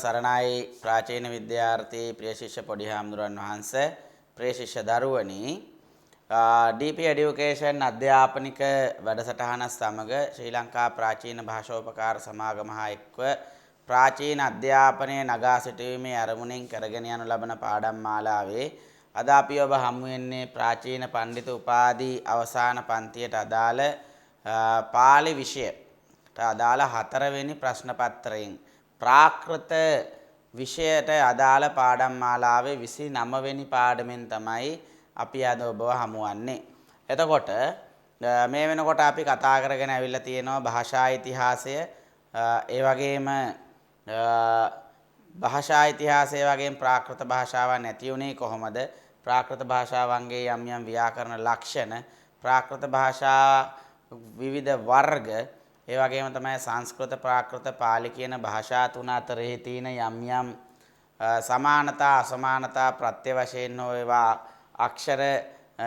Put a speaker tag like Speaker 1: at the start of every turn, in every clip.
Speaker 1: සරණයි ප්‍රාචීන විද්‍යාර්ථී ප්‍රිය ශිෂ්‍ය පොඩි හාමුදුරන් වහන්සේ ප්‍රිය ශිෂ්‍ය දරුවනි DP Education අධ්‍යාපනික වැඩසටහන සමග ශ්‍රී ලංකා ප්‍රාචීන භාෂෝපකාර සමාගම හා එක්ව ප්‍රාචීන අධ්‍යාපනයේ නගා සිටීමේ අරමුණින් කරගෙන යනු ලබන පාඩම් මාලාවේ අද අපි ඔබ හමු වෙන්නේ ප්‍රාචීන පඬිත උපාධි අවසාන පන්තියට අදාළ පාලි විෂයට අදාළ 4 වෙනි ප්‍රශ්න පත්‍රයෙන් ප්‍රාකෘත විෂයට අදාළ පාඩම් මාලාවේ 29 වෙනි පාඩමෙන් තමයි අපි අද ඔබව හමුවන්නේ. එතකොට මේ වෙනකොට අපි කතා කරගෙන ඇවිල්ලා තියෙනවා භාෂා ඉතිහාසය, ඒ වගේම භාෂා ඉතිහාසය වගේම ප්‍රාකෘත භාෂාවන් නැති වුණේ කොහොමද? ප්‍රාකෘත භාෂාවන්ගේ යම් යම් ව්‍යාකරණ ලක්ෂණ, ප්‍රාකෘත භාෂා විවිධ වර්ග, ඒ වගේම තමයි සංස්කෘත ප්‍රාකෘත පාලි කියන භාෂා තුන අතරේ තියෙන යම් යම් සමානතා අසමානතා ප්‍රත්‍ය වශයෙන් හෝ ඒවා අක්ෂර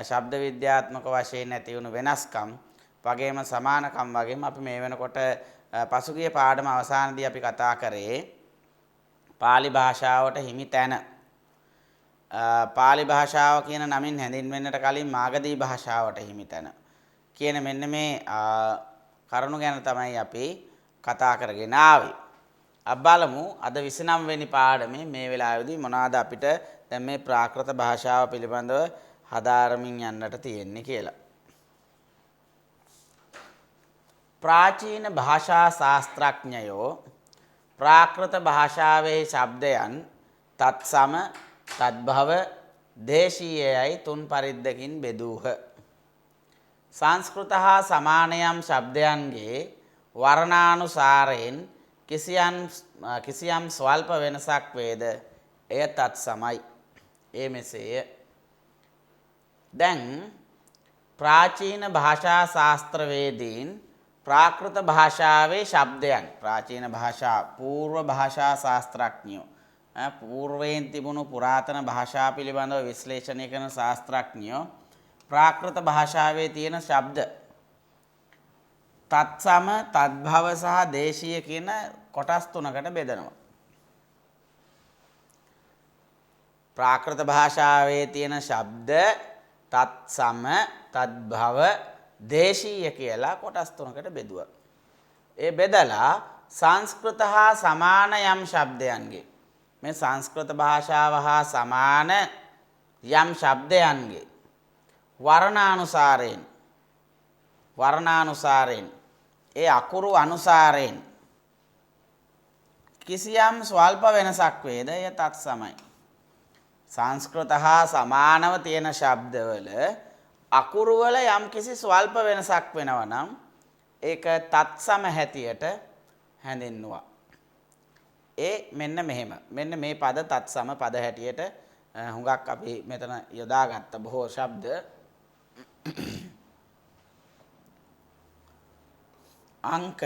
Speaker 1: ශබ්ද විද්‍යාත්මක වශයෙන් ඇති වුණු වෙනස්කම් වගේම සමානකම් වගේම අපි මේ වෙනකොට පසුගිය පාඩම අවසානයේදී අපි කතා කරේ පාලි භාෂාවට හිමි තැන. පාලි භාෂාව කියන නමින් හැඳින්වෙන්නට කලින් මාගධී භාෂාවට හිමි තැන කියන මෙන්න මේ කරුණු ගැන තමයි අපි කතා කරගෙන ආවේ. අපි බලමු අද 29 වෙනි පාඩමේ මේ වෙලාවේදී මොනවාද අපිට දැන් මේ ප්‍රාකෘත භාෂාව පිළිබඳව හදාරමින් යන්නට තියෙන්නේ කියලා. ප්‍රාචීන භාෂා ශාස්ත්‍රඥයෝ ප්‍රාකෘත භාෂාවේ ශබ්දයන් තත්සම, තද්භව, දේශීයයි තුන් පරිද්දකින් බෙදූහ. සංස්කෘත හා සමානයම් ශබ්දයන්ගේ වර්ණානුසාරයෙන් කිසියම් ස්වල්ප වෙනසක් වේද එය තත්සමයි. ඒ මෙසේය. දැන් ප්‍රාචීන භාෂා ශාස්ත්‍රවේදීන් ප්‍රාකෘත භාෂාවේ ශබ්දයන්, ප්‍රාචීන භාෂා పూర్ව භාෂා ශාස්ත්‍රඥයෝ, పూర్වයෙන් තිබුණු පුරාතන භාෂා පිළිබඳව විශ්ලේෂණය කරන ශාස්ත්‍රඥයෝ ප්‍රාකෘත භාෂාවේ තියෙන ශබ්ද තත්සම, තද්භව සහ දේශීය කියන කොටස් තුනකට බෙදනවා. ප්‍රාකෘත භාෂාවේ තියෙන ශබ්ද තත්සම, තද්භව, දේශීය කියලා කොටස් තුනකට බෙදුවා. ඒ බෙදලා සංස්කෘත හා සමාන යම් ශබ්දයන්ගේ, මේ සංස්කෘත භාෂාව හා සමාන යම් ශබ්දයන්ගේ වර්ණානුසාරයෙන් ඒ අකුරු අනුසාරයෙන් කිසියම් ස්වල්ප වෙනසක් වේද එය තත්සමයි. සංස්කෘත හා සමානව තියෙන ශබ්දවල අකුරු වල යම් කිසි ස්වල්ප වෙනසක් වෙනවා නම් ඒක තත්සම හැටියට හැඳින්වුවා. ඒ මෙන්න මෙහෙම. මෙන්න මේ පද තත්සම පද හැටියට හුඟක් අපි මෙතන යොදාගත්ත බොහෝ ශබ්ද අංක,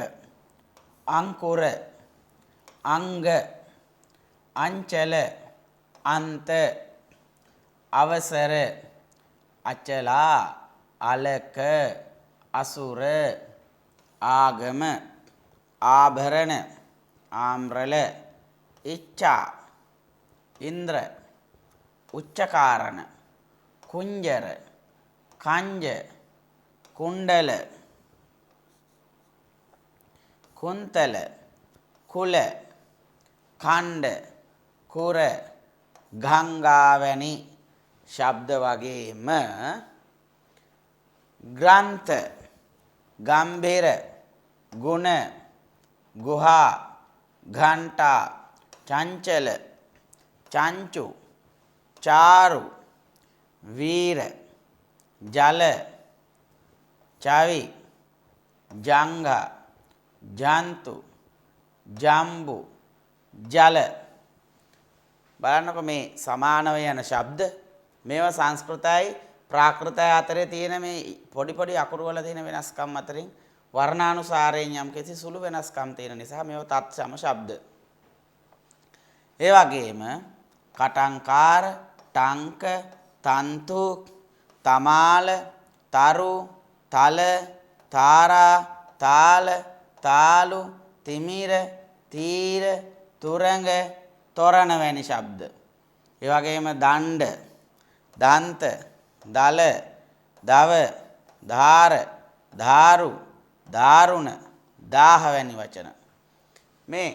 Speaker 1: අංකුර, අංග, අංචල, අන්ත, අවසර, අචලා, අලක, අසුර, ආගම, ආභරණ, ආම්රල, ඉච්ඡා, ඉන්ද්‍ර, උච්චකාරණ, කුංජර, කංජ, කුණ්ඩල, කුන්තල, කුල, ඛණ්ඩ, කුර, ගංගාවැනි ශබ්ද වගේම ග්‍රන්ථ, ගම්භීර, ගුණ, ගුහා, ඝණ්ටා, චංචල, චංචු, චාරු, වීර, ජල, චවි, ජංඝ, ජන්තු, ජම්බු, ජල. බලන්නකො මේ සමානව යන ශබ්ද මේවා සංස්කෘතයි ප්‍රාකෘතයි අතරේ තියෙන මේ පොඩි පොඩි අකුරු වල තියෙන වෙනස්කම් අතරින් වර්ණානුසාරයෙන් යම් කිසි සුළු වෙනස්කම් තියෙන නිසා මේවා තත්සම ශබ්ද. ඒ වගේම කටංකාර, ටංක, තන්තු, තමාල, තරු, තල, තාරා, තාල, තාලු, තිමිර, තීර, තුරඟ තොරණ වැනි ශබ්ද. ඒ වගේම දණ්ඩ, දන්ත, දල, දව, ධාර, ධාරු, ධාරුණ, දාහ වැනි වචන. මේ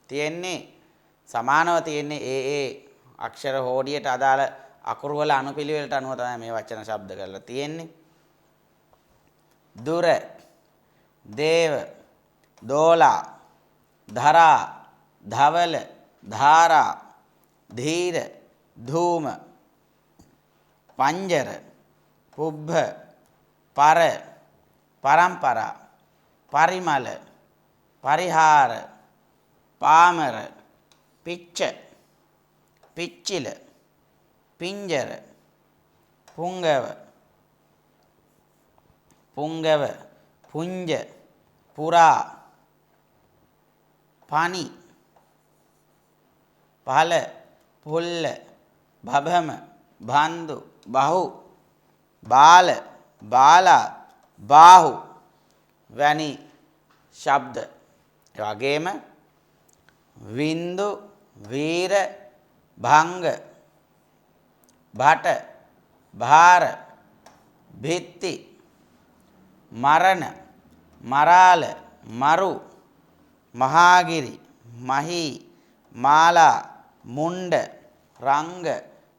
Speaker 1: තියෙන්නේ සමානව තියෙන්නේ ඒ අක්ෂර හෝඩියට අදාළ අකුරු වල අනුපිළිවෙලට අනුව තමයි මේ වචන ශබ්ද කරලා තියෙන්නේ. දුර, දේව, දෝලා, ධරා, ධවල, ධාරා, ධීර, ධූම, පංජර, පුබ්බ, පර, පරම්පරා, පරිමල, පරිහාර, පාමර, පිච්ච, පිච්චිල, පිංජර, පුංගව, පුංගව, පුංජ, පුරා, පනි, පහල, පුල්ල, බබම, බන්දු, බහු, බාල, බාලා, බාහු වැනි ශබ්ද. ඒ වගේම වින්දු, වීර, භංග, භට, භාර, භිත්ති, මරණ, මරාල, මරු, මහාගිරි, මහී, මාලා, මුණ්ඩ, රංග,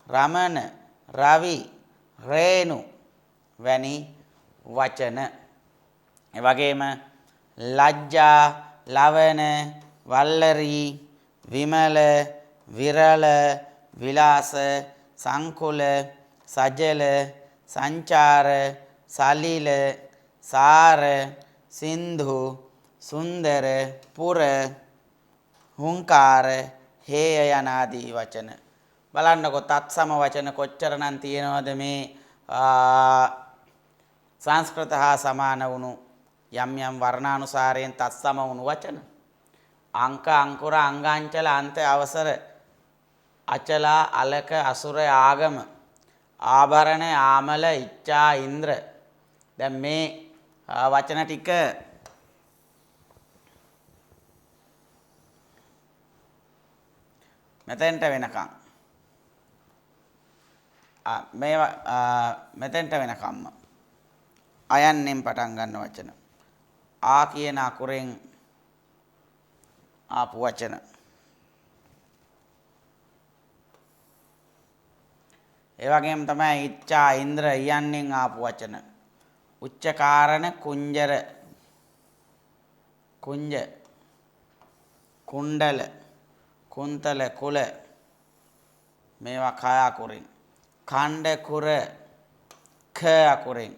Speaker 1: රමණ, රවි, රේණු වැනි වචන. ඒ වගේම ලජ්ජා, ලවණ, වල්ලරී, විමල, විරල, විලාස, සංකුල, සජල, සංචාර, සලිල, සාර, සින්ධු, සුන්දර, පුර, හුංකාර, හේය යනාදී වචන. බලන්නකො තත්සම වචන කොච්චරනම් තියෙනවද මේ සංස්කෘත හා සමාන වුණු යම් යම් වර්ණානුසාරයෙන් තත්සම වුණු වචන. අංක, අංකුර, අංගාංචල, අන්ත, අවසර, අචලා, අලක, අසුර, ආගම, ආභරණ, ආමල, ඉච්ඡා, ඉන්ද්‍ර. දැන් මේ වචන ටික මෙතෙන්ට වෙනකම් මෙතෙන්ට වෙනකම්ම අයන්නෙන් පටන් ගන්න වචන. ආ කියන අකුරෙන් ආපු වචන. ඒ වගේම තමයි ඉච්ඡා, ඉන්ද්‍ර, යන්නෙන් ආපු වචන. උච්චකාරණ, කුංජර, කුංජ, කුණ්ඩල, කුන්තල, කුල මේවා කය අකුරින්. ඛණ්ඩ, කුර, ඛ අකුරින්.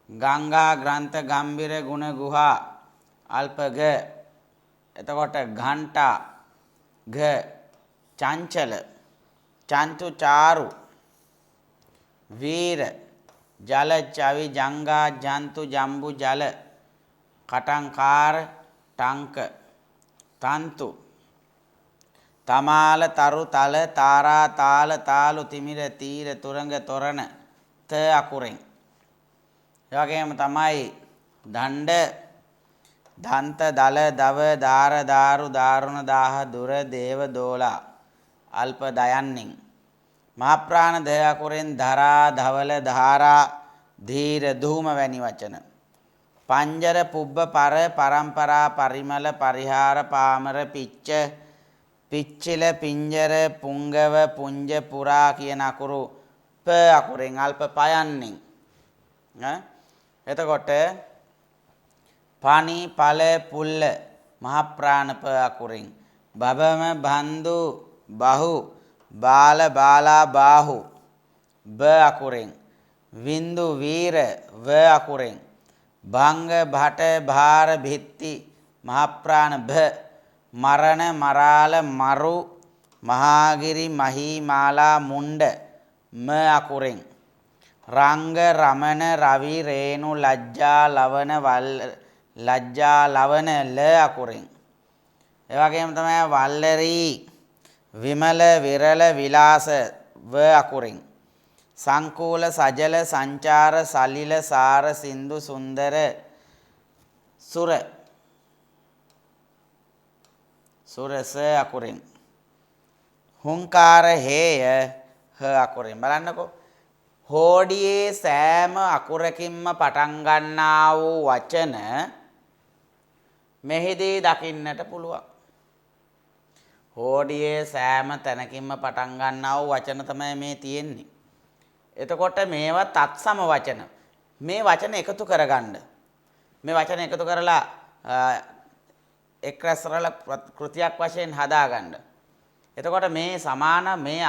Speaker 1: ගංගා, ග්‍රන්ථ, ගම්බිර, ගුණ, ගුහා, අල්ප, ග. එතකොට ඝණ්ටා, ඝ, චංචල, චන්තු, චාරු, වීර, ජල, චවි, ජංගා, ජන්තු, ජම්බු, ජල, කටංකාර, ටංක, තන්තු, තමාල, තරු, තල, තාරා, තාල, තාලු, තිමිර, තීර, තුරඟ, තොරණ ත අකුරෙන්. ඒ වගේම තමයි දණ්ඩ, දන්ත, දල, දව, දාර, දාරු, දාරුණ, දාහ, දුර, දේව, දෝලා අල්ප දයන්නෙන්. මහා ප්‍රාණ ද අකුරෙන් ධරා, ධවල, ධාරා, ධීර, ධූම වැනි වචන. පංජර, පුබ්බ, පර, පරම්පරා, පරිමල, පරිහාර, පාමර, පිච්ච, පිච්චිල, පිංජර, පුංගව, පුංජ, පුරා කියන අකුරු ප අකුරෙන් අල්ප පයන්නෙන්. එතකොට පනි, පල, පුල්ල මහ ප්‍රාණ ප අකුරෙන්. බබම, බන්දු, බහු, බාල, බාලා, බාහු බ අකුරෙන්. වින්දු, වීර ව අකුරෙන්. භංග, භට, භාර, භිත්ති මහ ප්‍රාණ භ. මරණ, මරාල, මරු, මහාගිරි, මහී, මාලා, මුණ්ඩ ම අකුරෙන්. රංග, රමණ, රවි, රේණු, ලජ්ජා, ලවණ, ලජ්ජා, ලවණ ල අකුරෙන්. ඒ වගේම තමයි වල්ලරී, විමල, විරල, විලාස ව අකුරෙන්. සංකූල, සජල, සංචාර, සලිල, සාර, සින්දු, සුන්දර, සුර සුරස අකුරෙන්. හුංකාර හේය හ අකුරෙන්. බලන්නකෝ. හෝඩියේ සෑම අකුරකින්ම පටන් ගන්නා වූ වචන මෙහිදී දකින්නට පුළුවන්. හෝඩියේ සෑම තැනකින්ම පටන් ගන්නා වූ වචන තමයි මේ තියෙන්නේ. එතකොට මේවා තත්සම වචන. මේ වචන එකතු කරගන්න. මේ වචන එකතු කරලා එක් රැස්වල කෘතියක් වශයෙන් හදාගන්න. එතකොට මේ සමාන මේ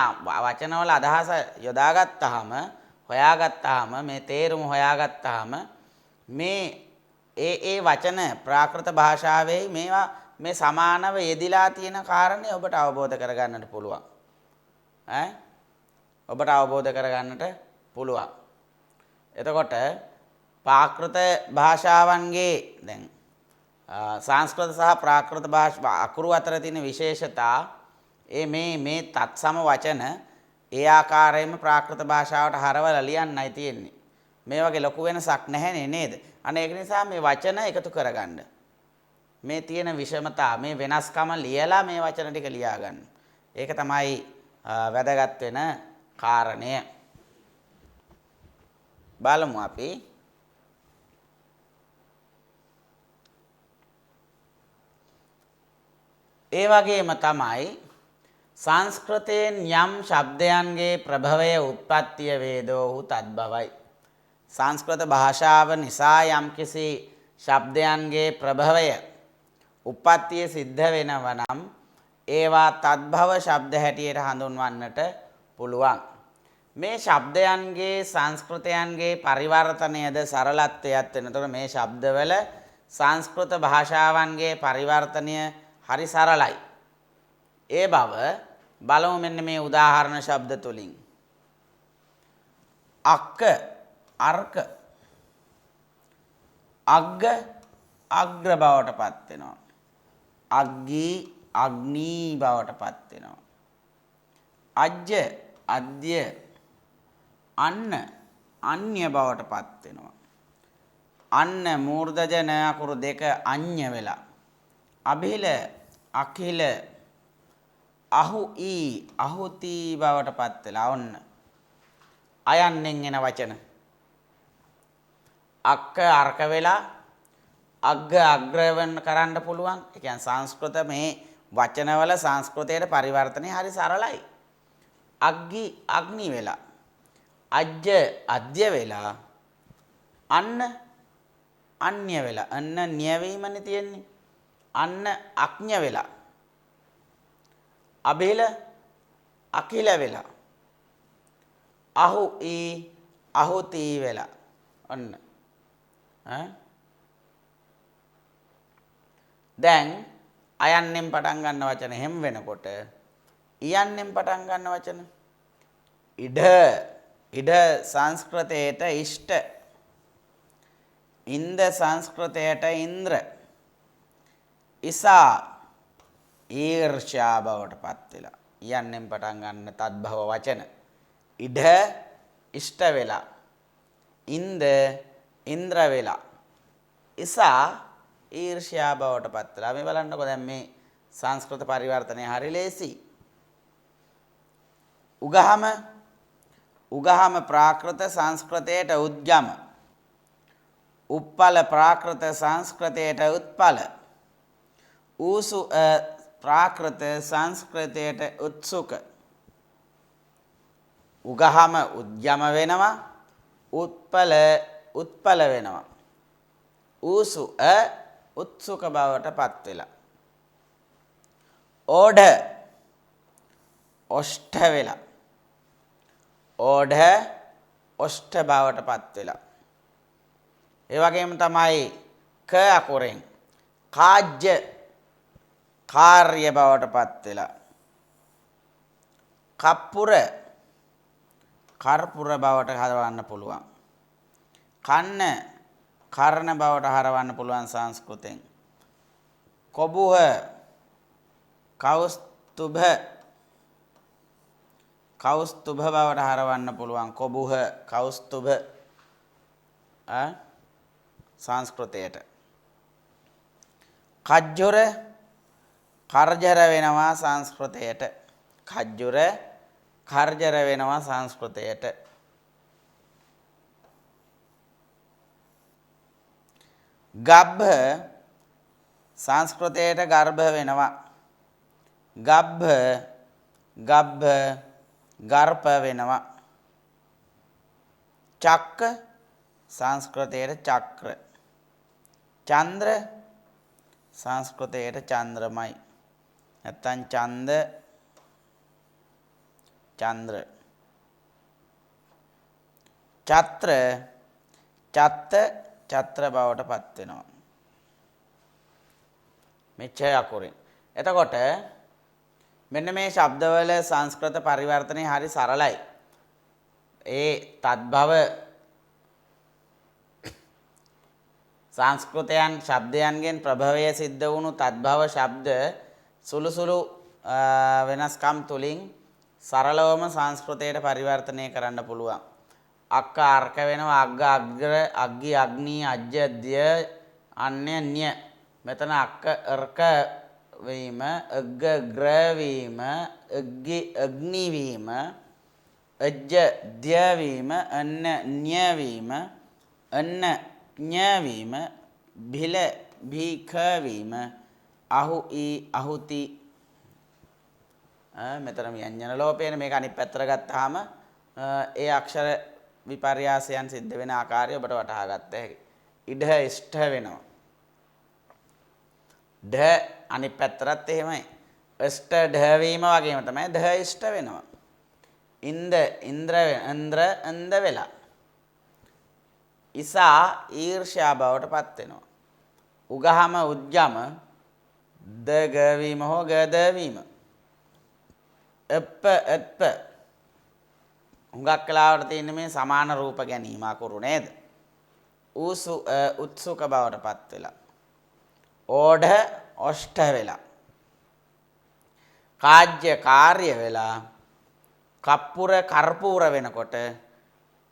Speaker 1: වචනවල අදහස යොදාගත්තාම හොයාගත්තාම මේ තේරුම හොයාගත්තාම මේ ඒ වචන ප්‍රාකෘත භාෂාවේ මේවා මේ සමානව යෙදිලා තියෙන කාරණේ ඔබට අවබෝධ කරගන්නට පුළුවන්. ඔබට අවබෝධ කරගන්නට පුළුවන්. එතකොට ප්‍රාකෘත භාෂාවන්ගේ දැන් සංස්කෘත සහ ප්‍රාකෘත භාෂා අකුරු අතර තියෙන විශේෂතා මේ තත්සම වචන ඒ ආකාරයෙන්ම ප්‍රාකෘත භාෂාවට හරවලා ලියන්නයි තියෙන්නේ. මේ වගේ ලොකු වෙනසක් නැහැනේ නේද? අනේ ඒක නිසා මේ වචන එකතු කරගන්න. මේ තියෙන විෂමතා මේ වෙනස්කම ලියලා මේ වචන ටික ලියා ගන්න. ඒක තමයි වැදගත් වෙන කාරණය. බලමු අපි. ඒ වගේම තමයි සංස්කෘතයෙන් යම් ශබ්දයන්ගේ ප්‍රභවය උත්පත්තිය වේදෝහු තද්භවයි. සංස්කෘත භාෂාව නිසා යම්කිසි ශබ්දයන්ගේ ප්‍රභවය උප්පත්තිය සිද්ධ වෙනව නම් ඒවා තද්භව ශබ්ද හැටියට හඳුන්වන්නට පුළුවන්. මේ ශබ්දයන්ගේ සංස්කෘතයන්ගේ පරිවර්තනයද සරලත්වයක් වෙනතොට මේ ශබ්දවල සංස්කෘත භාෂාවන්ගේ පරිවර්තනය හරි සරලයි. ඒ බව බලමු මෙන්න මේ උදාහරණ ශබ්ද තුලින්. අක්ක අර්ක අග්ග අග්‍ර බවට පත් වෙනවා. අග්ගී අග්නී බවට පත් වෙනවා. අජ්ජ අද්‍ය අන්න අන්‍ය බවට පත් වෙනවා. අන්න මූර්ධජන අකුරු දෙක අඤ්ඤ වෙලා. අභිල අඛිල අහු ඊ අහුති බවට පත් වෙලා. ඔන්න අයන්නෙන් එන වචන. අක්ක අර්ක වෙලා අග්ග අග්‍රවන්න කරන්න පුළුවන්. ඒ කියන්නේ සංස්කෘත මේ වචනවල සංස්කෘතයට පරිවර්තනය හරි සරලයි. අග්ගි අග්නි වෙලා. අජ්ජ අද්‍ය වෙලා. අන්න අන්‍ය වෙලා. අන්න න්‍යවීමනේ තියෙන්නේ. අන්න අඥ වෙලා. අබේල අකිල වෙලා. අහු ඊ අහුති වෙලා. ඔන්න දැන් අයන්නෙන් පටන් ගන්න වචන හැම වෙනකොට ඉයන්නෙන් පටන් ගන්න වචන ඉඩ සංස්කෘතයට ඉෂ්ට. ඉන්ද සංස්කෘතයට ඉන්ද්‍ර. ඉසා ඊර්ෂ්‍යා බවට පත් වෙලා. යන්නෙන් පටන් ගන්න තද්භව වචන. ඉඩ ඉෂ්ට වෙලා. ඉන්ද ඉන්ද්‍ර වෙලා. ඉසා ඊර්ෂ්‍යා බවට පත් වෙලා. මේ බලන්නකො දැන් මේ සංස්කෘත පරිවර්තනය හරි ලේසි. උගහම ප්‍රාකෘත සංස්කෘතයට උද්ගම. උප්පල ප්‍රාකෘත සංස්කෘතයට උත්පල. ඌසු ප්‍රාකෘත සංස්කෘතයට උත්සුක. උගහම උද්ගම වෙනවා. උත්පල වෙනවා. ඌසු උත්සුක බවට පත් වෙලා. ඕඩ ඔෂ්ඨ වෙලා. ඕඩ ඔෂ්ඨ බවට පත් වෙලා. ඒ වගේම තමයි ක අකුරෙන් කාජ්‍ය කාර්ය බවට පත් වෙලා. කප්පුර කර්පුර බවට හරවන්න පුළුවන්. කන්න කර්ණ බවට හරවන්න පුළුවන් සංස්කෘතෙන්. කොබුහ කෞස්තුභ බවට හරවන්න පුළුවන්. කොබුහ කෞස්තුභ සංස්කෘතයට. කජ්ජොර කර්ජර වෙනවා සංස්කෘතයට. khajjur කර්ජර වෙනවා සංස්කෘතයට. ගබ්බ සංස්කෘතයට ගර්භ වෙනවා. ගබ්බ ගර්භ වෙනවා. චක්ක සංස්කෘතයට චක්‍ර. චන්ද්‍ර සංස්කෘතයට චන්ද්‍රමයි. නැත්තම් චන්ද්‍ර. චත්‍ර චත්‍ර බවට පත් වෙනවා. මෙච්චර අකුරින්. එතකොට මෙන්න මේ ශබ්දවල සංස්කෘත පරිවර්තනය හරි සරලයි. ඒ තද්භව සංස්කෘතයන් ශබ්දයන්ගෙන් ප්‍රභවය සිද්ධ වුණු තද්භව ශබ්ද සුළු වෙනස්කම් තුලින් සරලවම සංස්කෘතයට පරිවර්තනය කරන්න පුළුවන්. අක්ක අර්ක වෙනවා අග්ග අග්‍ර අග්ගි අග්නි අජ්ජ ද්‍ය අන්‍ය න්‍ය. මෙතන අක්ක අර්ක වීම අග්ග ග්‍ර වීම අග්ගි අග්නි වීම අජ්ජ ද්‍ය වීම අන්න න්‍ය වීම අන්න ඥ වීම භිල භීඛ වීම අහු ඊ අහුති. මෙතන ව්‍යංජන ලෝපේන මේක අනිත් පැත්තට ගත්තාම ඒ අක්ෂර විපර්යාසයන් සිද්ධ වෙන ආකාරය ඔබට වටහා ගන්න හැකියි. ඉඩ ඉෂ්ඨ වෙනවා. ඩ අනිත් පැත්තටත් එහෙමයි. ඉෂ්ඨ ඩ වීම වගේම තමයි ඩ ඉෂ්ඨ වෙනවා. ඉන්ද්‍ර වෙලා. ඉසා ඊර්ෂ්‍යා බවට පත් වෙනවා. උගහම උජ්ජම ද ගවීම හෝ ගද වීම. එප්ප හුඟක් කලාවට තියෙන මේ සමාන රූප ගැනීම අකුරු නේද? උත්සුක බවට පත් වෙලා. ඕඩ ඔෂ්ඨ වෙලා. කාජ්‍ය කාර්ය වෙලා. කප්පුර කර්පූර වෙනකොට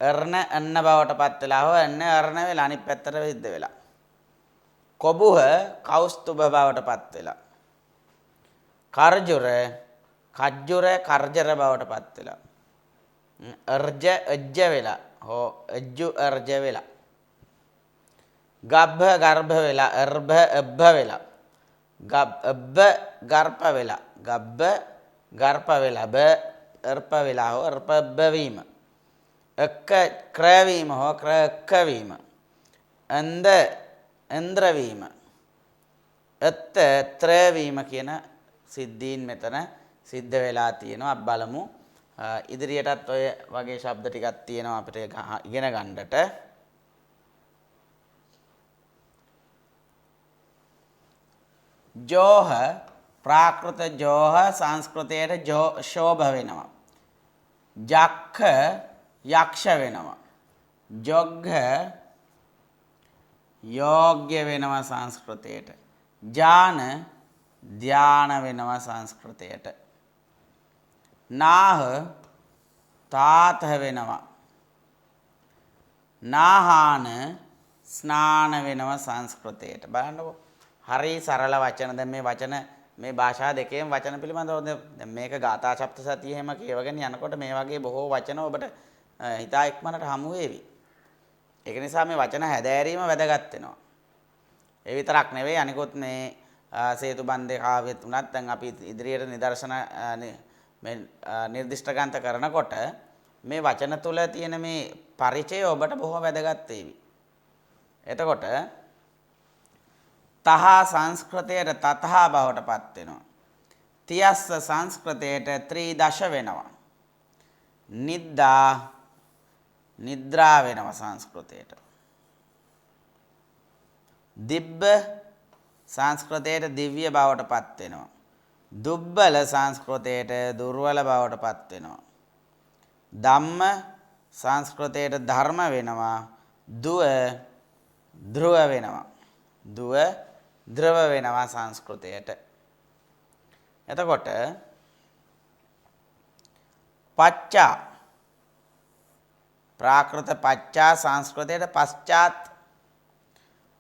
Speaker 1: අර්ණ අන්න බවට පත් වෙලා හෝ අන්න අර්ණ වෙලා අනිත් පැත්තට විද්ද වෙලා. කොබුහ කෞස්තුභ බවට පත් වෙලා. කර්ජුර කර්ජර බවට පත් වෙලා. අර්ජ අජ්ජ වෙලා හෝ අජ්ජු අර්ජ වෙලා. ගබ්බ ගර්භ වෙලා අර්භ අබ්බ වෙලා. ගබ්බ ගර්ප වෙලා. ගබ්බ ගර්ප වෙලා. බ අර්ප වෙලා හෝ අර්ප අබ්බ වීම. එක්ක ක්‍ර වීම හෝ ක්‍ර එක්ක වීම. ඉන්ද්‍ර වීම. එත්ත ත්‍ර වීම කියන සිද්ධීන් මෙතන සිද්ධ වෙලා තියෙනවා. බලමු. ඉදිරියටත් ඔය වගේ ශබ්ද ටිකක් තියෙනවා අපිට ඉගෙන ගන්නට. ජෝහ ප්‍රාකෘත ජෝහ සංස්කෘතයට ශෝභ වෙනවා. ජක්ඛ යක්ෂ වෙනවා. ජොග්ග යෝග්‍ය වෙනවා සංස්කෘතයට. ජාන ධාන වෙනවා සංස්කෘතයට. නාහ තාත වෙනවා. නාහාන ස්නාන වෙනවා සංස්කෘතයට. බලන්නකෝ. හරි සරල වචන. දැන් මේ වචන මේ භාෂා දෙකේම වචන පිළිබඳව දැන් මේක ගාථා සප්ත සතිය එහෙම කියවගෙන යනකොට මේ වගේ බොහෝ වචන ඔබට හිතා ඉක්මනට හමු වේවි. ඒක නිසා මේ වචන හැදෑරීම වැදගත් වෙනවා. ඒ විතරක් නෙවෙයි අනිකුත් මේ සේතු බන්දේ කාව්‍යෙත් උනත් දැන් අපි ඉදිරියට නිදර්ශන මේ නිර්දිෂ්ට ග්‍රන්ථ කරනකොට මේ වචන තුල තියෙන මේ පරිචය ඔබට බොහෝ වැදගත් වේවි. එතකොට තහ සංස්කෘතයට තතහ බවට පත් වෙනවා. තියස්ස සංස්කෘතයට ත්‍රිදශ වෙනවා. නිද්‍රා වෙනවා සංස්කෘතයට. දිබ්බ සංස්කෘතයට දිව්‍ය බවට පත් වෙනවා. දුබ්බල සංස්කෘතයට දුර්වල බවට පත් වෙනවා. ධම්ම සංස්කෘතයට ධර්ම වෙනවා. ධ්‍රුව වෙනවා. ද්‍රව වෙනවා සංස්කෘතයට. එතකොට පච්චා ප්‍රාකෘත පච්චා සංස්කෘතයට පශ්චාත්.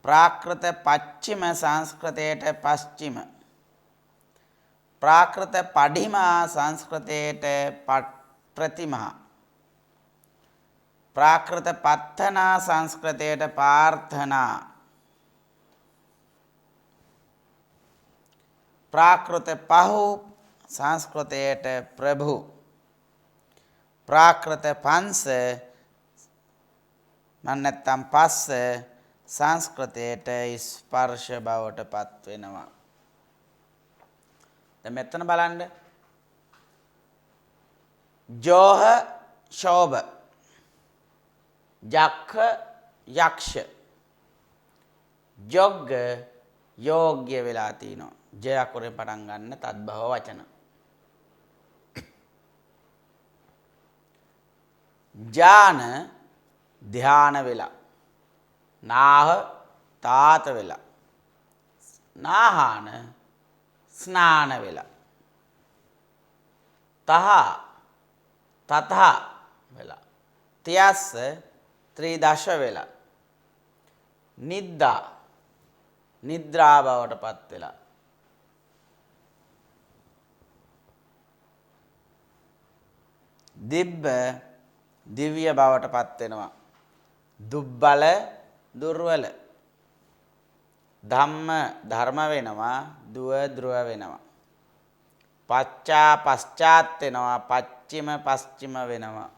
Speaker 1: ප්‍රාකෘත පච්චිම සංස්කෘතයට පශ්චිම. ප්‍රාකෘත පඩිමා සංස්කෘතයට ප්‍රතිමා. ප්‍රාකෘත පත්තනා සංස්කෘතයට පාර්ථනා. ප්‍රාකෘත පහු සංස්කෘතයට ප්‍රභු. ප්‍රාකෘත පංස නැත්නම් පස්ස සංස්කෘතයට ස්පර්ශ බවට පත් වෙනවා. දැන් මෙතන බලන්න. ජෝහ ශෝභ. යක්ඛ යක්ෂ. යොග්ග යෝග්‍ය වෙලා තිනවා. ජය අකුරෙන් පටන් ගන්න තද්භව වචන. ඥාන ධ්‍යාන වෙලා. නාහ තාත වෙලා. නාහාන ස්නාන වෙලා. තහ තතහ වෙලා. තියස්ස ත්‍රිදශ වෙලා. නිද්දා නිද්‍රා බවට පත් වෙලා. දිබ්බ දිව්‍ය බවට පත් වෙනවා. දුබ්බල දුර්වල. ධම්ම ධර්ම වෙනවා. දුව ධ්‍රුව වෙනවා. පච්චා පශ්චාත් වෙනවා. පච්චිම පශ්චිම වෙනවා.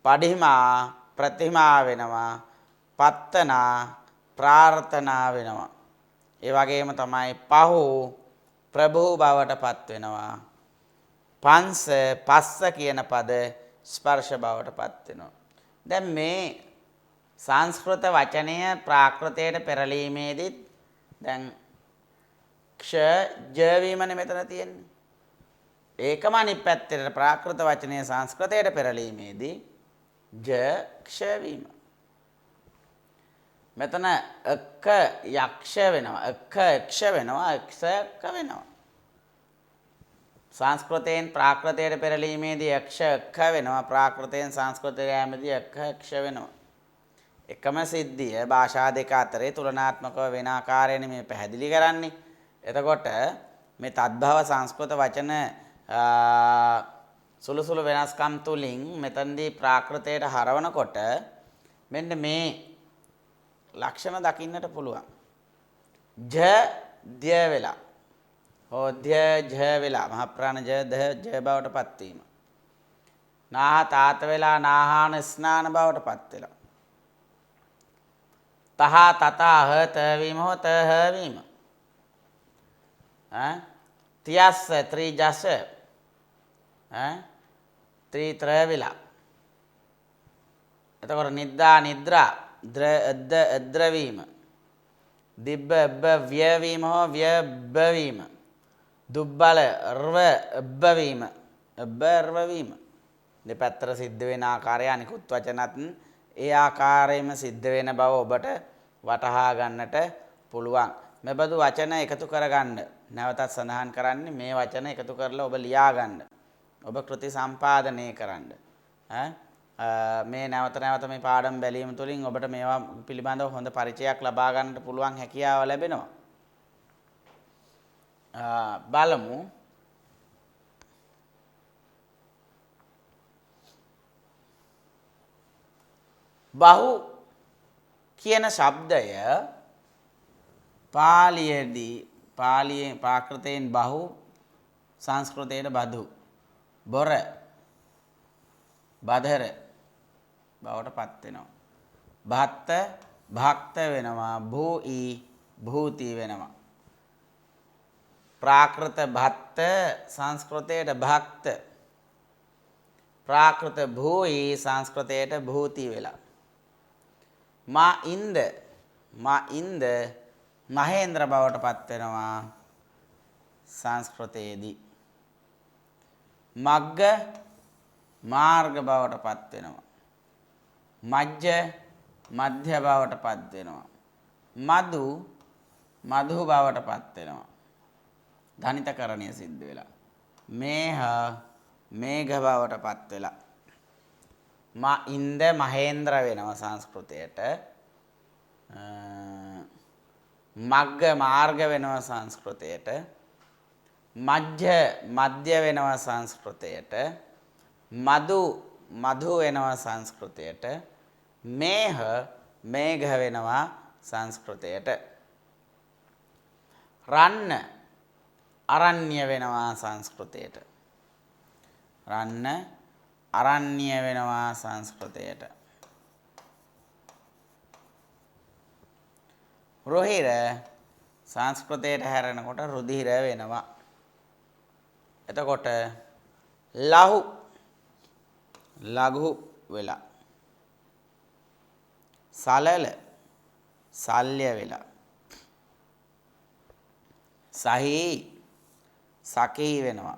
Speaker 1: පඩිමා ප්‍රතිමා වෙනවා. පත්තනා ප්‍රාර්ථනා වෙනවා. ඒ වගේම තමයි පහු ප්‍රභූ බවට පත් වෙනවා. පංස පස්ස කියන පද ස්පර්ශ බවට පත් වෙනවා. දැන් මේ සංස්කෘත වචනය ප්‍රාකෘතයට පෙරලීමේදීත් දැන් ක්ෂ ජ වීමනේ මෙතන තියෙන්නේ. ඒකම අනිත් පැත්තට ප්‍රාකෘත වචනය සංස්කෘතයට පෙරලීමේදී ජ ක්ෂ වීම. මෙතන එක්ක යක්ෂ වෙනවා. එක්ක යක්ෂ වෙනවා. එක්ෂ එක්ක වෙනවා. සංස්කෘතයෙන් ප්‍රාකෘතයට පෙරලීමේදී යක්ෂ එක්ක වෙනවා. ප්‍රාකෘතයෙන් සංස්කෘතයට යෑමේදී එක්ක යක්ෂ වෙනවා. එකම සිද්ධිය භාෂා දෙක අතරේ තුලනාත්මකව වෙන ආකාරයෙන් මේ පැහැදිලි කරන්නේ. එතකොට මේ තද්භව සංස්කෘත වචන සුළු සුළු වෙනස්කම් තුලින් මෙතනදී ප්‍රාකෘතයට හරවනකොට මෙන්න මේ ලක්ෂණ දකින්නට පුළුවන්. ජ ධ්‍ය වෙලා. හෝධ්‍ය ජ වෙලා. මහ ප්‍රාණ ජ ද ජ බවට පත් වීම. නාහ තාත වෙලා නාහාන ස්නාන බවට පත් වෙලා. තහ තත හ ත වීම හෝ ත හ වීම. තියස්ස ත්‍රිජස. ත්‍රිත්‍ර වෙලා. එතකොට නිද්දා නිද්‍රා ද්‍ර වීම. දිබ්බ එබ්බ ව්‍ය වීම හෝ ව්‍යබ්බ වීම. දුබ්බල රව එබ්බ වීම. එබ්බ රව වීම. දෙපැත්තට සිද්ධ වෙන ආකාරය අනිකුත් වචනත් ඒ ආකාරයෙන්ම සිද්ධ වෙන බව ඔබට වටහා ගන්නට පුළුවන්. මෙබඳු වචන එකතු කරගන්න නැවතත් සඳහන් කරන්නේ මේ වචන එකතු කරලා ඔබ ලියා ගන්න. ඔබ කෘති සම්පාදනය කරන්න. මේ නැවත නැවත මේ පාඩම් බැලීම තුළින් ඔබට මේවා පිළිබඳව හොඳ පරිචයක් ලබා ගන්නට පුළුවන් හැකියාව ලැබෙනවා. බලමු. බහු කියන ශබ්දය පාලියෙන් ප්‍රාකෘතයෙන් බහු සංස්කෘතයට බදු බොර බදර බවට පත් වෙනවා. භත්ත භක්ත වෙනවා. භූයි භූති වෙනවා. ප්‍රාකෘත භත්ත සංස්කෘතයට භක්ත. ප්‍රාකෘත භූයි සංස්කෘතයට භූති වෙලා. මා ඉන්ද මහේන්ද්‍ර බවට පත් වෙනවා සංස්කෘතයේදී. මග්ග මාර්ග බවට පත් වෙනවා. මජ්ජ මධ්‍ය බවට පත් වෙනවා. මදු මධු බවට පත් වෙනවා. ධනිතකරණය සිද්ධ වෙලා. මේහ මේඝ බවට පත් වෙලා. ඉන්ද මහේන්ද්‍ර වෙනවා සංස්කෘතයට. මග්ග මාර්ග වෙනවා සංස්කෘතයට. මධ්‍ය වෙනවා සංස්කෘතයට. මధු වෙනවා සංස්කෘතයට. මේඝ වෙනවා සංස්කෘතයට. රන්න අරණ්‍ය වෙනවා සංස්කෘතයට. රන්න අරණ්‍ය වෙනවා සංස්කෘතයට. රුහිර සංස්කෘතයට හැරෙනකොට රුධිර වෙනවා. එතකොට ලඝු වෙලා. සලල සල්්‍ය වෙලා. සකී වෙනවා.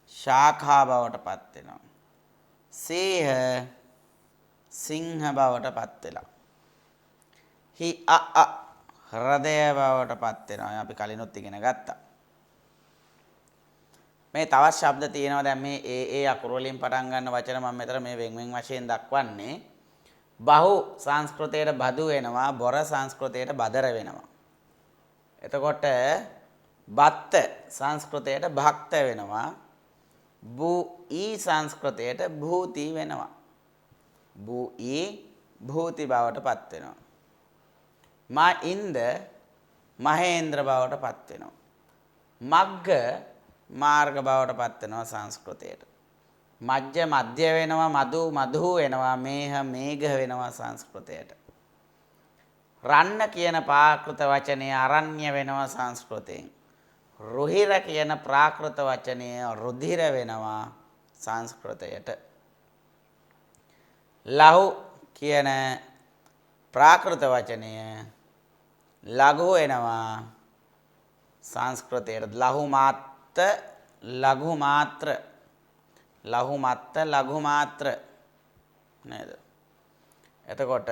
Speaker 1: ශාඛා බවට පත් වෙනවා. සිංහ බවට පත් වෙලා. හෘදය බවට පත් වෙනවා. අපි කලිනුත් ඉගෙන ගත්තා. මේ තවත් ශබ්ද තියෙනවා. දැන් මේ ඒ අකුරු වලින් පටන් ගන්න වචන මම මෙතන මේ වෙන් වශයෙන් දක්වන්නේ. බහු සංස්කෘතයට බදු වෙනවා. බොර සංස්කෘතයට බදර වෙනවා. එතකොට බත්ත සංස්කෘතයට භක්ත වෙනවා. ඊ සංස්කෘතයට භූති වෙනවා. භූති බවට පත් වෙනවා. මහේන්ද්‍ර බවට පත් වෙනවා. මග්ග මාර්ග බවට පත් වෙනවා සංස්කෘතයට. මධ්‍ය වෙනවා. මధు වෙනවා. මේඝ වෙනවා සංස්කෘතයට. රන්න කියන ප්‍රාකෘත වචනය අරණ්‍ය වෙනවා සංස්කෘතයෙන්. රුහිර කියන ප්‍රාකෘත වචනය රුධිර වෙනවා සංස්කෘතයට. ලහු කියන ප්‍රාකෘත වචනය ලඝු වෙනවා සංස්කෘතයට. ලඝු මාත්‍ර නේද? එතකොට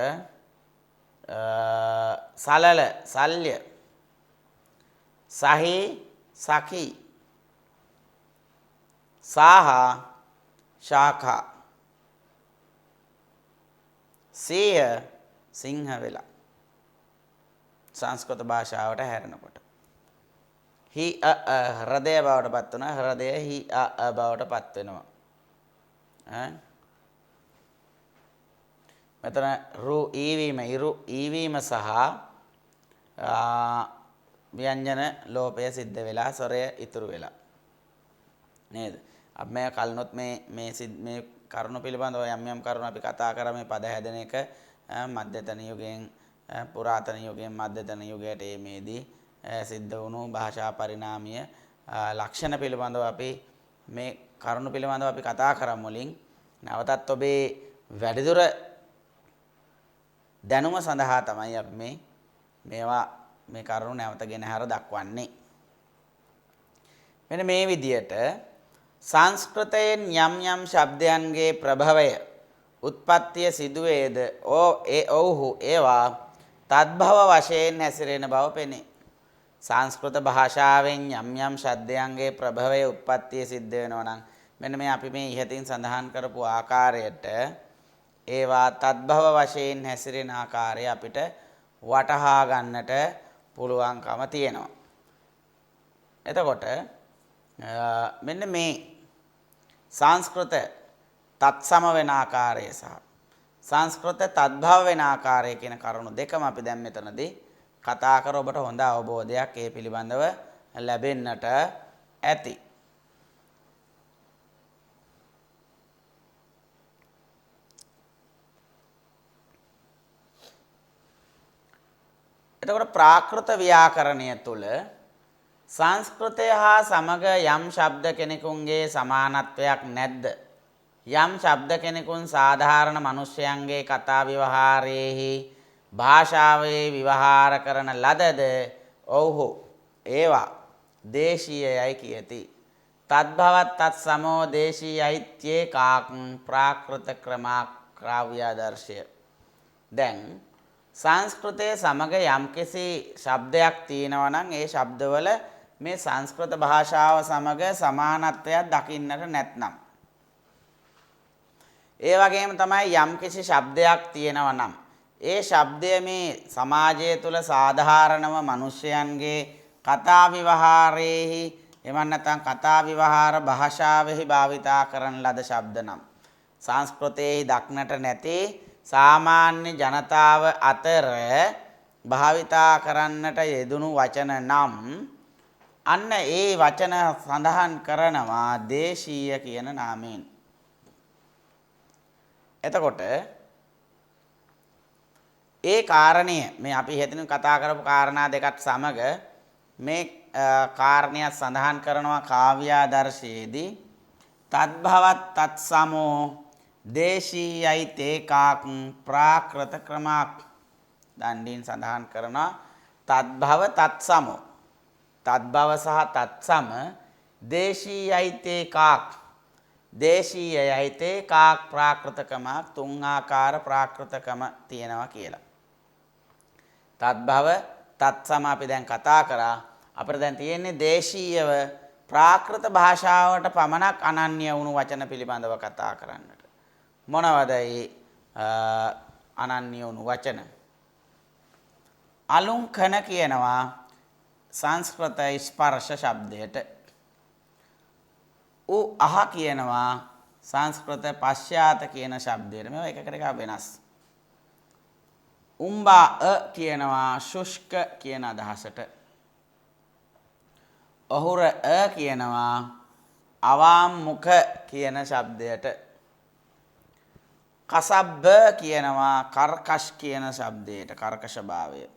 Speaker 1: සලල සල්්‍ය, සකී, ශාඛා, සිංහ වෙලා සංස්කෘත භාෂාවට හැරෙනකොට. හෘදය බවට පත් වෙනවා. හෘදය බවට පත් වෙනවා. මෙතන ඊවීම සහ ව්‍යංජන ලෝපය සිද්ධ වෙලා ස්වරය ඉතුරු වෙලා නේද? අපි මේ කලිනුත් මේ කරුණු පිළිබඳව යම් කරුණු අපි කතා කරා. මේ පද හැදෙන එක මධ්‍යතන යුගයෙන් පුරාතන යුගයෙන් මධ්‍යතන යුගයට මේදී සිද්ධ වුණු භාෂා පරිණාමීය ලක්ෂණ පිළිබඳව අපි මේ කරුණු පිළිබඳව අපි කතා කරමු. මුලින් නැවතත් ඔබේ වැඩිදුර දැනුම සඳහා තමයි අපි මේ කරුණු නැවතගෙන හර දක්වන්නේ. මෙන්න මේ විදියට සංස්කෘතයෙන් යම් ශබ්දයන්ගේ ප්‍රභවය උත්පත්තිය සිදුවේද ඔව්හු ඒවා තද්භව වශයෙන් හැසිරෙන බව පෙනේ. සංස්කෘත භාෂාවෙන් යම් ශබ්දයන්ගේ ප්‍රභවය උත්පත්තිය සිද්ධ වෙනවා නම් මෙන්න මේ අපි මේ ඉහතින් සඳහන් කරපු ආකාරයට ඒවා තද්භව වශයෙන් හැසිරෙන ආකාරය අපිට වටහා ගන්නට පුළුවන්කම තියෙනවා. එතකොට මෙන්න මේ සංස්කෘත තත්සම වෙන ආකාරය සහ සංස්කෘත තද්භව වෙන ආකාරය කියන කරුණු දෙකම අපි දැන් මෙතනදී කතා කර ඔබට හොඳ අවබෝධයක් ඒ පිළිබඳව ලැබෙන්නට ඇති. එතකොට ප්‍රාකෘත ව්‍යාකරණය තුළ සංස්කෘතය හා සමග යම් ශබ්ද කෙනෙකුන්ගේ සමානත්වයක් නැද්ද? යම් ශබ්ද කෙනෙකුන් සාධාරණ මනුෂ්‍යයන්ගේ කතා ව්‍යවහාරයේහි භාෂාවේ විවහාර කරන ලදද? ඔව්හු ඒවා දේශීයයි කියති. තද්භවත් තත්සමෝ දේශීයයිත්‍යේ කාක් ප්‍රාකෘත ක්‍රමාක්‍රාව්‍යාදර්ශය. දැන් සංස්කෘතයේ සමග යම්කිසි ශබ්දයක් තියෙනවා නම් ඒ ශබ්දවල මේ සංස්කෘත භාෂාව සමග සමානත්වයක් දකින්නට නැත්නම්, ඒ වගේම තමයි යම්කිසි ශබ්දයක් තියෙනවා නම් ඒ ශබ්දය මේ සමාජය තුළ සාධාරණව මිනිසයන්ගේ කතා විවහාරයේහි එමන් නැත්නම් කතා විවහාර භාෂාවෙහි භාවිතා කරන ලද ශබ්ද නම් සංස්කෘතයේහි දක්නට නැති සාමාන්‍ය ජනතාව අතර භාවිතා කරන්නට යෙදුණු වචන නම් අන්න ඒ වචන සඳහන් කරනවා දේශීය කියන නාමයෙන්. එතකොට ඒ කාරණය මේ අපි හිතන කතා කරපු කාරණා දෙකත් සමග මේ කාරණය සඳහන් කරනවා කාව්‍යාදර්ශයේදී තත්භවත් තත්සමෝ දේශීයයි තේකාක් ප්‍රාකෘත ක්‍රමක් දණ්ඩින් සඳහන් කරනවා තත්භව තත්සමෝ තත්භව සහ තත්සම දේශීයයි තේකාක් දේශීයයි තේකාක් ප්‍රාකෘතකමක් තුන් ආකාර ප්‍රාකෘතකම තියෙනවා කියලා. තත්භව තත්සම අපි දැන් කතා කරා අපිට දැන් තියෙන්නේ දේශීයව ප්‍රාකෘත භාෂාවට පමණක් අනන්‍ය වුණු වචන පිළිබඳව කතා කරන්නට. මොනවද අනන්‍ය වුණු වචන? අලුංකන කියනවා සංස්කෘත ස්පර්ශ ශබ්දයට. අහ කියනවා සංස්කෘත පශ්චාත කියන ශබ්දයට. මේවා එකකට එකක් වෙනස්. උම්බා කියනවා ශුෂ්ක කියන අදහසට. ඔහුර කියනවා අවාම්මුඛ කියන ශබ්දයට. කසබ්බ කියනවා කර්කශ් කියන ශබ්දයට කර්කශ භාවය.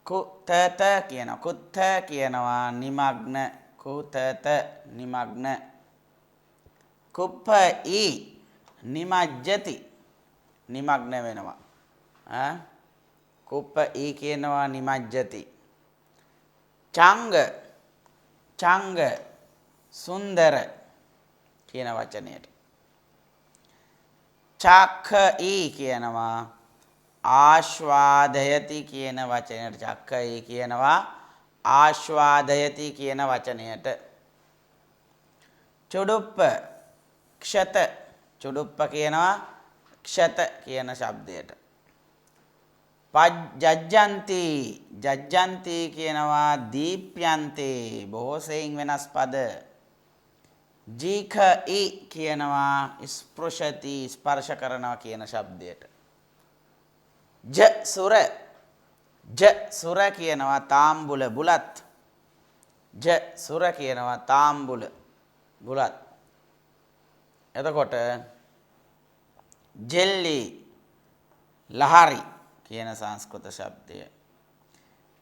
Speaker 1: කුතත කියනවා කුත්ත කියනවා නිමග්න කුතත නිමග්න. කුප්ප නිමජ්ජති නිමග්න වෙනවා. කුප්ප කියනවා නිමජ්ජති. චංග චංග සුන්දර කියන වචනයට. චක්ඛ කියනවා ආශ්වාදයති කියන වචනයට. චක්ඛ කියනවා ආශ්වාදයති කියන වචනයට. චුඩුප්ප ක්ෂත චුඩුප්ප කියනවා ක්ෂත කියන ශබ්දයට. ජජ්ජන්ති ජජ්ජන්ති කියනවා දීප්‍යන්තේ බොහෝ සෙයින් වෙනස් පද. ජීඛ කියනවා ස්පෘශති ස්පර්ශ කරනවා කියන ශබ්දයට. ජ සුර කියනවා තාම්බුල බුලත්. ජ සුර කියනවා තාම්බුල බුලත්. එතකොට ජෙල්ලි ලහරි කියන සංස්කෘත ශබ්දය.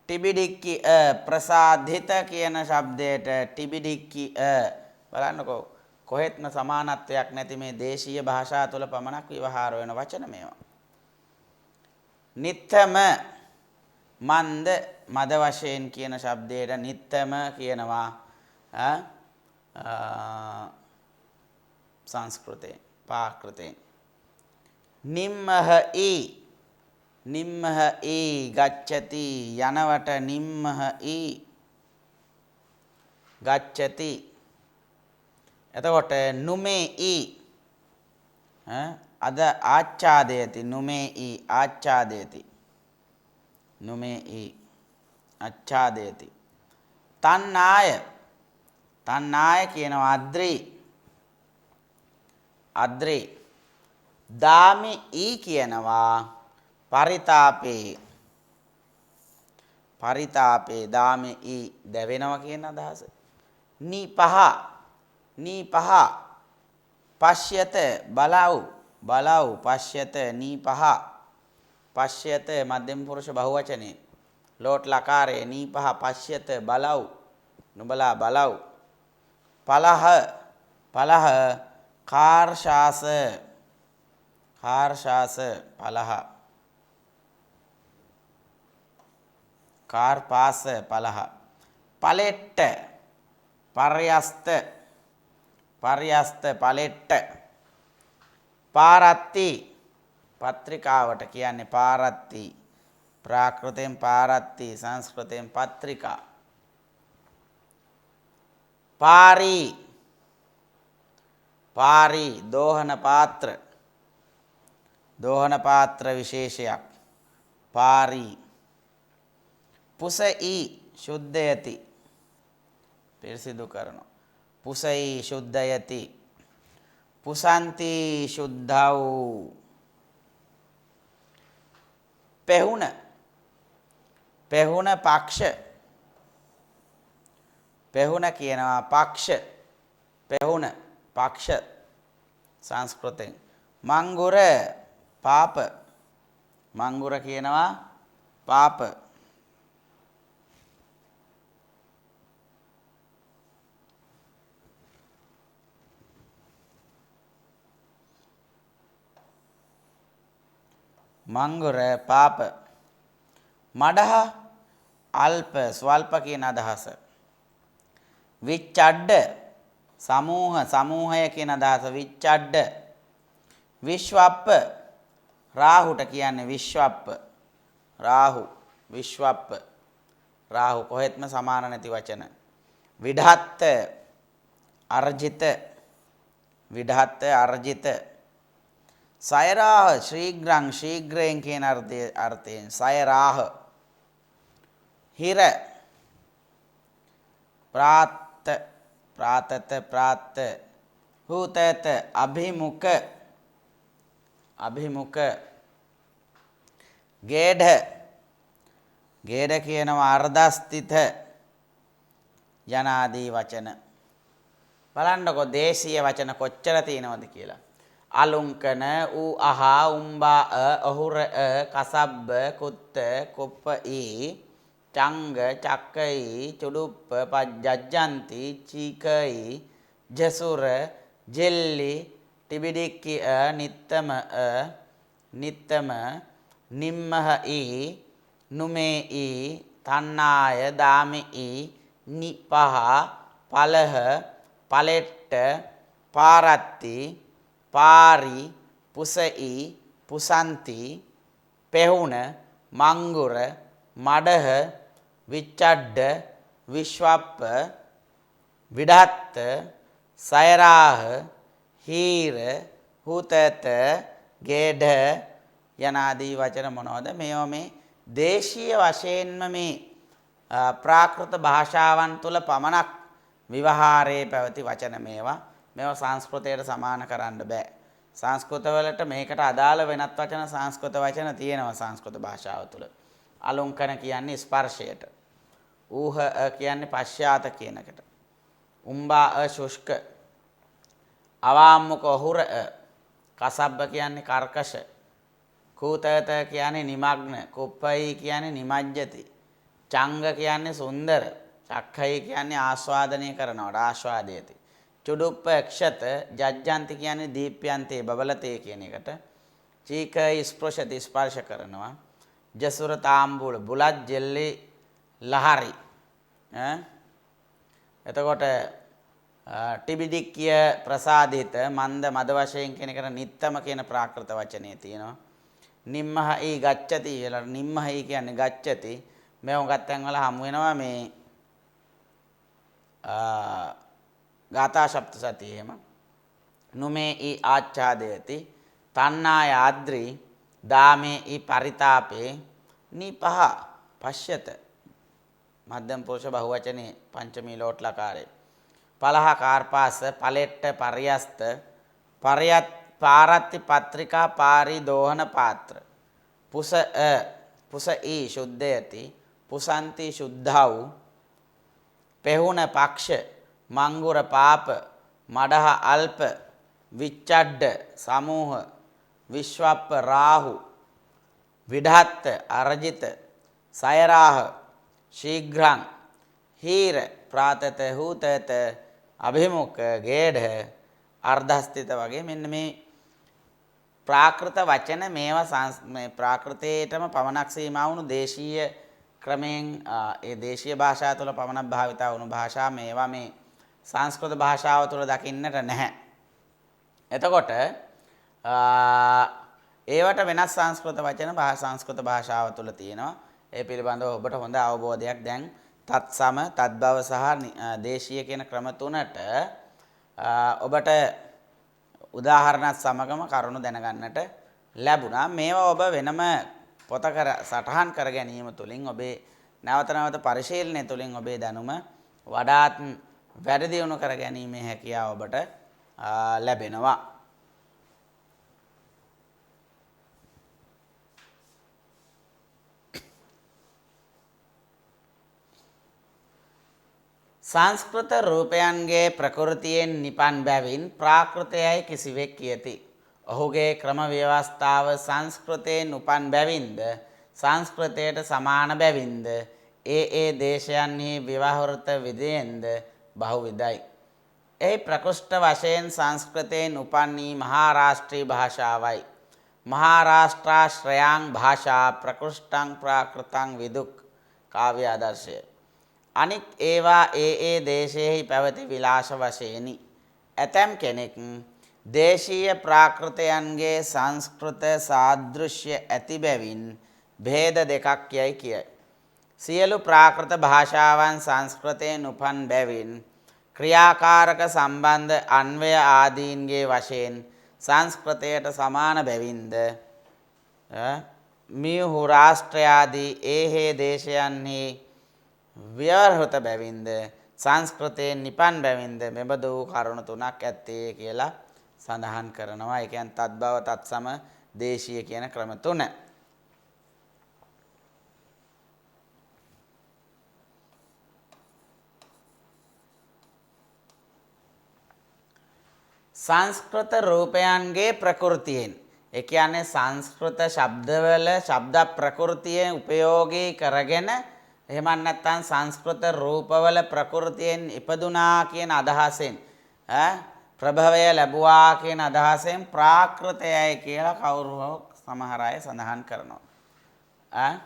Speaker 1: ටිබිඩික්කි ප්‍රසාධිත කියන ශබ්දයට ටිබිඩික්කි බලන්නකෝ කොහෙත්ම සමානත්වයක් නැති මේ දේශීය භාෂා තුළ පමණක් විවහාර වෙන වචන මේවා. නිත්තම මන්ද මද වශයෙන් කියන ශබ්දයට නිත්තම කියනවා සංස්කෘතයෙන් පාකෘතයෙන්. නිම්මහ නිම්මහ ගච්ඡති යනවට නිම්මහ ගච්ඡති. එතකොට නුමේ අද ආච්ඡාදයති නුමේ ආච්ඡාදයති නුමේ ආච්ඡාදයති. තණ්හාය කියනවා අද්‍රි. දාමි කියනවා පරිතාපේ දාමි දැවෙනවා කියන අදහස. නීපහ පශ්‍යත බලව් පශ්‍යත නීපහ පශ්‍යත මධ්‍යම පුරුෂ බහුවචනේ ලෝට් ලකාරේ නීපහ පශ්‍යත බලව් නුඹලා බලව්. පලහ කාර්ශාස පලහ කාර්පාස පලහ. පලෙට්ට පර්යස්ත පලෙට්ට. පාරත්ති පත්‍රිකාවට කියන්නේ පාරත්ති. ප්‍රාකෘතයෙන් පාරත්ති සංස්කෘතයෙන් පත්‍රිකා. පාරි දෝහන පාත්‍ර විශේෂයක්. පාරි. පුසයි සුද්ධයති පිරිසිදු කරනවා. පුසයි සුද්ධයති පුසන්ති සුද්ධව්. පෙහුන පෙහුන පක්ෂ පෙහුන කියනවා පක්ෂ පෙහුන පක්ෂ සංස්කෘතෙන්. මංගුර පාප මංගුර කියනවා පාප. මංගුර පාප. මඩහ අල්ප ස්වල්ප කියන අදහස. විච්ඡඩ්ඩ සමූහ සමූහය කියන අදහස විච්ඡඩ්ඩ. විශ්වප්ප රාහුට කියන්නේ විශ්වප්ප රාහු විශ්වප්ප රාහු කොහෙත්ම සමාන නැති වචන. විඩහත්ත අර්ජිත විඩහත්ත අර්ජිත. සයරාහ ශීඝ්‍රං ශීඝ්‍රයෙන් කියන අර්ථයෙන් සයරාහ. හිර ප්‍රාත්ත ප්‍රාතත ප්‍රාත්ත. හූතත අභිමුඛ අභිමුඛ. ගේඩ ගේඩ කියනවා අර්ධස්ථිත යනාදී වචන. බලන්නකො දේශීය වචන කොච්චර තියෙනවද කියලා. අලුංකන ඌ අහා උම්බා අහුර කසබ්බ කුත්ත කොප්පී චංග චක්කයි චුඩුප්ප පජ්ජජ්ජන්ති චීකයි ජසුර ජෙල්ලි ටිබිඩික්කි නිත්තම නිත්තම නිම්මහයි නුමේයි තණ්හාය දාමියි නිපහ පලහ පලෙට්ට පාරත්ති පාරි පුසයි පුසන්ති පෙහුන මංගුර මඩහ විච්ඡඩ්ඩ විශ්වප්ප විඩහත්ත සයරාහ හීර හුතත ගේඩ යනාදී වචන මොනවද? මේවා මේ දේශීය වශයෙන්ම මේ ප්‍රාකෘත භාෂාවන් තුළ පමණක් විවහාරයේ පැවති වචන. මේවා සංස්කෘතයට සමාන කරන්න බෑ. සංස්කෘත වලට මේකට අදාළ වෙනත් වචන සංස්කෘත වචන තියෙනවා සංස්කෘත භාෂාව තුළ. අලුංකන කියන්නේ ස්පර්ශයට. ඌහ කියන්නේ පශ්චාත කියන එකට. උම්බා ශුෂ්ක. අවාම්මුක ඔහුර. කසබ්බ කියන්නේ කර්කශ. කූතත කියන්නේ නිමග්න. කුප්පයි කියන්නේ නිමජ්ජති. චංග කියන්නේ සුන්දර. චක්ඛයි කියන්නේ ආස්වාදනය කරනවට ආස්වාදයති. චුඩුප්ප ක්ෂත ජජ්ජන්ති කියන්නේ දීප්‍යන්තේ බබලතේ කියන එකට. චීකයි ස්පෘශති ස්පර්ශ කරනවා. ජසුර තාම්බුල බුලත් ජෙල්ලි ලහරි. එතකොට ටිබිඩික්කිය ප්‍රසාදිත මන්ද මද වශයෙන් කියන එකට නිත්තම කියන ප්‍රාකෘත වචනේ තියෙනවා. නිම්මහයි ගච්ඡති කියලා. නිම්මහයි කියන්නේ ගච්ඡති. මේ උගත් තැන් වල හමු වෙනවා මේ ගාථා ශබ්ද සතිය එහෙම. නුමේ ඊ ආච්ඡාදයති තණ්හාය ආද්‍රි දාමේ ඊ පරිතාපේ නිපහ පශ්‍යත. මධ්‍යම පුරුෂ බහුවචනේ පංචමී ලෝට්ලකාරේ. පලහ කාර්පාස පලෙට්ට පරියස්ත පරියත් පාරත්ති පත්‍රිකා පාරි දෝහන පාත්‍ර. පුස ඊ සුද්ධයති පුසන්ති සුද්ධව්. පෙහුන පක්ෂ මංගුර පාප මඩහ අල්ප විච්ඡඩ්ඩ සමූහ විශ්වප්ප රාහු විඩහත්ත අරජිත සයරාහ ශීඝ්‍රං හීර ප්‍රාතත හූතත අභිමුඛ ගේඩ අර්ධස්ථිත වගේ මෙන්න මේ ප්‍රාකෘත වචන මේවා මේ ප්‍රාකෘතයටම පමණක් සීමා වුණු දේශීය ක්‍රමයෙන් ඒ දේශීය භාෂාව තුළ පමණක් භාවිත වුණු භාෂා මේවා මේ සංස්කෘත භාෂාව තුළ දකින්නට නැහැ. එතකොට ඒවට වෙනස් සංස්කෘත වචන සංස්කෘත භාෂාව තුළ තියෙනවා. ඒ පිළිබඳව ඔබට හොඳ අවබෝධයක් දැන් තත්සම තත්බව සහ දේශීය කියන ක්‍රම තුනට ඔබට උදාහරණත් සමගම කරුණු දැනගන්නට ලැබුණා. මේවා ඔබ වෙනම පොතක සටහන් කර ගැනීම තුළින් ඔබේ නැවත නැවත පරිශීලනය තුළින් ඔබේ දැනුම වඩාත් වැඩි දියුණු කර ගැනීමේ හැකියාව ඔබට ලැබෙනවා. සංස්කෘත රූපයන්ගේ ප්‍රකෘතියෙන් නිපන් බැවින් ප්‍රාකෘතයයි කිසිවෙක් කියති. ඔහුගේ ක්‍රම ව්‍යවස්ථාව සංස්කෘතයෙන් උපන් බැවින්ද සංස්කෘතයට සමාන බැවින්ද ඒ දේශයන්හි ව්‍යවහෘත විධයෙන්ද බහුවිධයි. එහි ප්‍රකෘෂ්ඨ වශයෙන් සංස්කෘතයෙන් උපන්නී මහාරාෂ්ට්‍රී භාෂාවයි. මහාරාෂ්ට්‍රාශ්‍රයාං භාෂා ප්‍රකෘෂ්ඨං ප්‍රාකෘතං විදුක් කාව්‍ය ආදර්ශය. අනික් ඒවා ඒ දේශයෙහි පැවති විලාස වශයෙනි. ඇතැම් කෙනෙක් දේශීය ප්‍රාකෘතයන්ගේ සංස්කෘත සාදෘශ්‍ය ඇති බැවින් භේද දෙකක් යයි කියයි. සියලු ප්‍රාකෘත භාෂාවන් සංස්කෘතයෙන් උපන් බැවින් ක්‍රියාකාරක සම්බන්ධ අන්වය ආදීන්ගේ වශයෙන් සංස්කෘතයට සමාන බැවින්ද මියුහු රාෂ්ට්‍රයාදී ඒ දේශයන්හි ව්‍යවහෘත බැවින්ද සංස්කෘතයෙන් නිපන් බැවින්ද මෙබඳු කරුණු තුනක් ඇත්තේ කියලා සඳහන් කරනවා. ඒ කියන්නේ තත්බව තත්සම දේශීය කියන ක්‍රම තුන. සංස්කෘත රූපයන්ගේ ප්‍රකෘතියෙන්, ඒ කියන්නේ සංස්කෘත ශබ්දවල ශබ්ද ප්‍රකෘතිය උපයෝගී කරගෙන එහෙම නැත්නම් සංස්කෘත රූපවල ප්‍රකෘතියෙන් ඉපදුනා කියන අදහසෙන් ප්‍රභවය ලැබුවා කියන අදහසෙන් ප්‍රාකෘතයයි කියලා කවුරු සමහර අය සඳහන් කරනවා.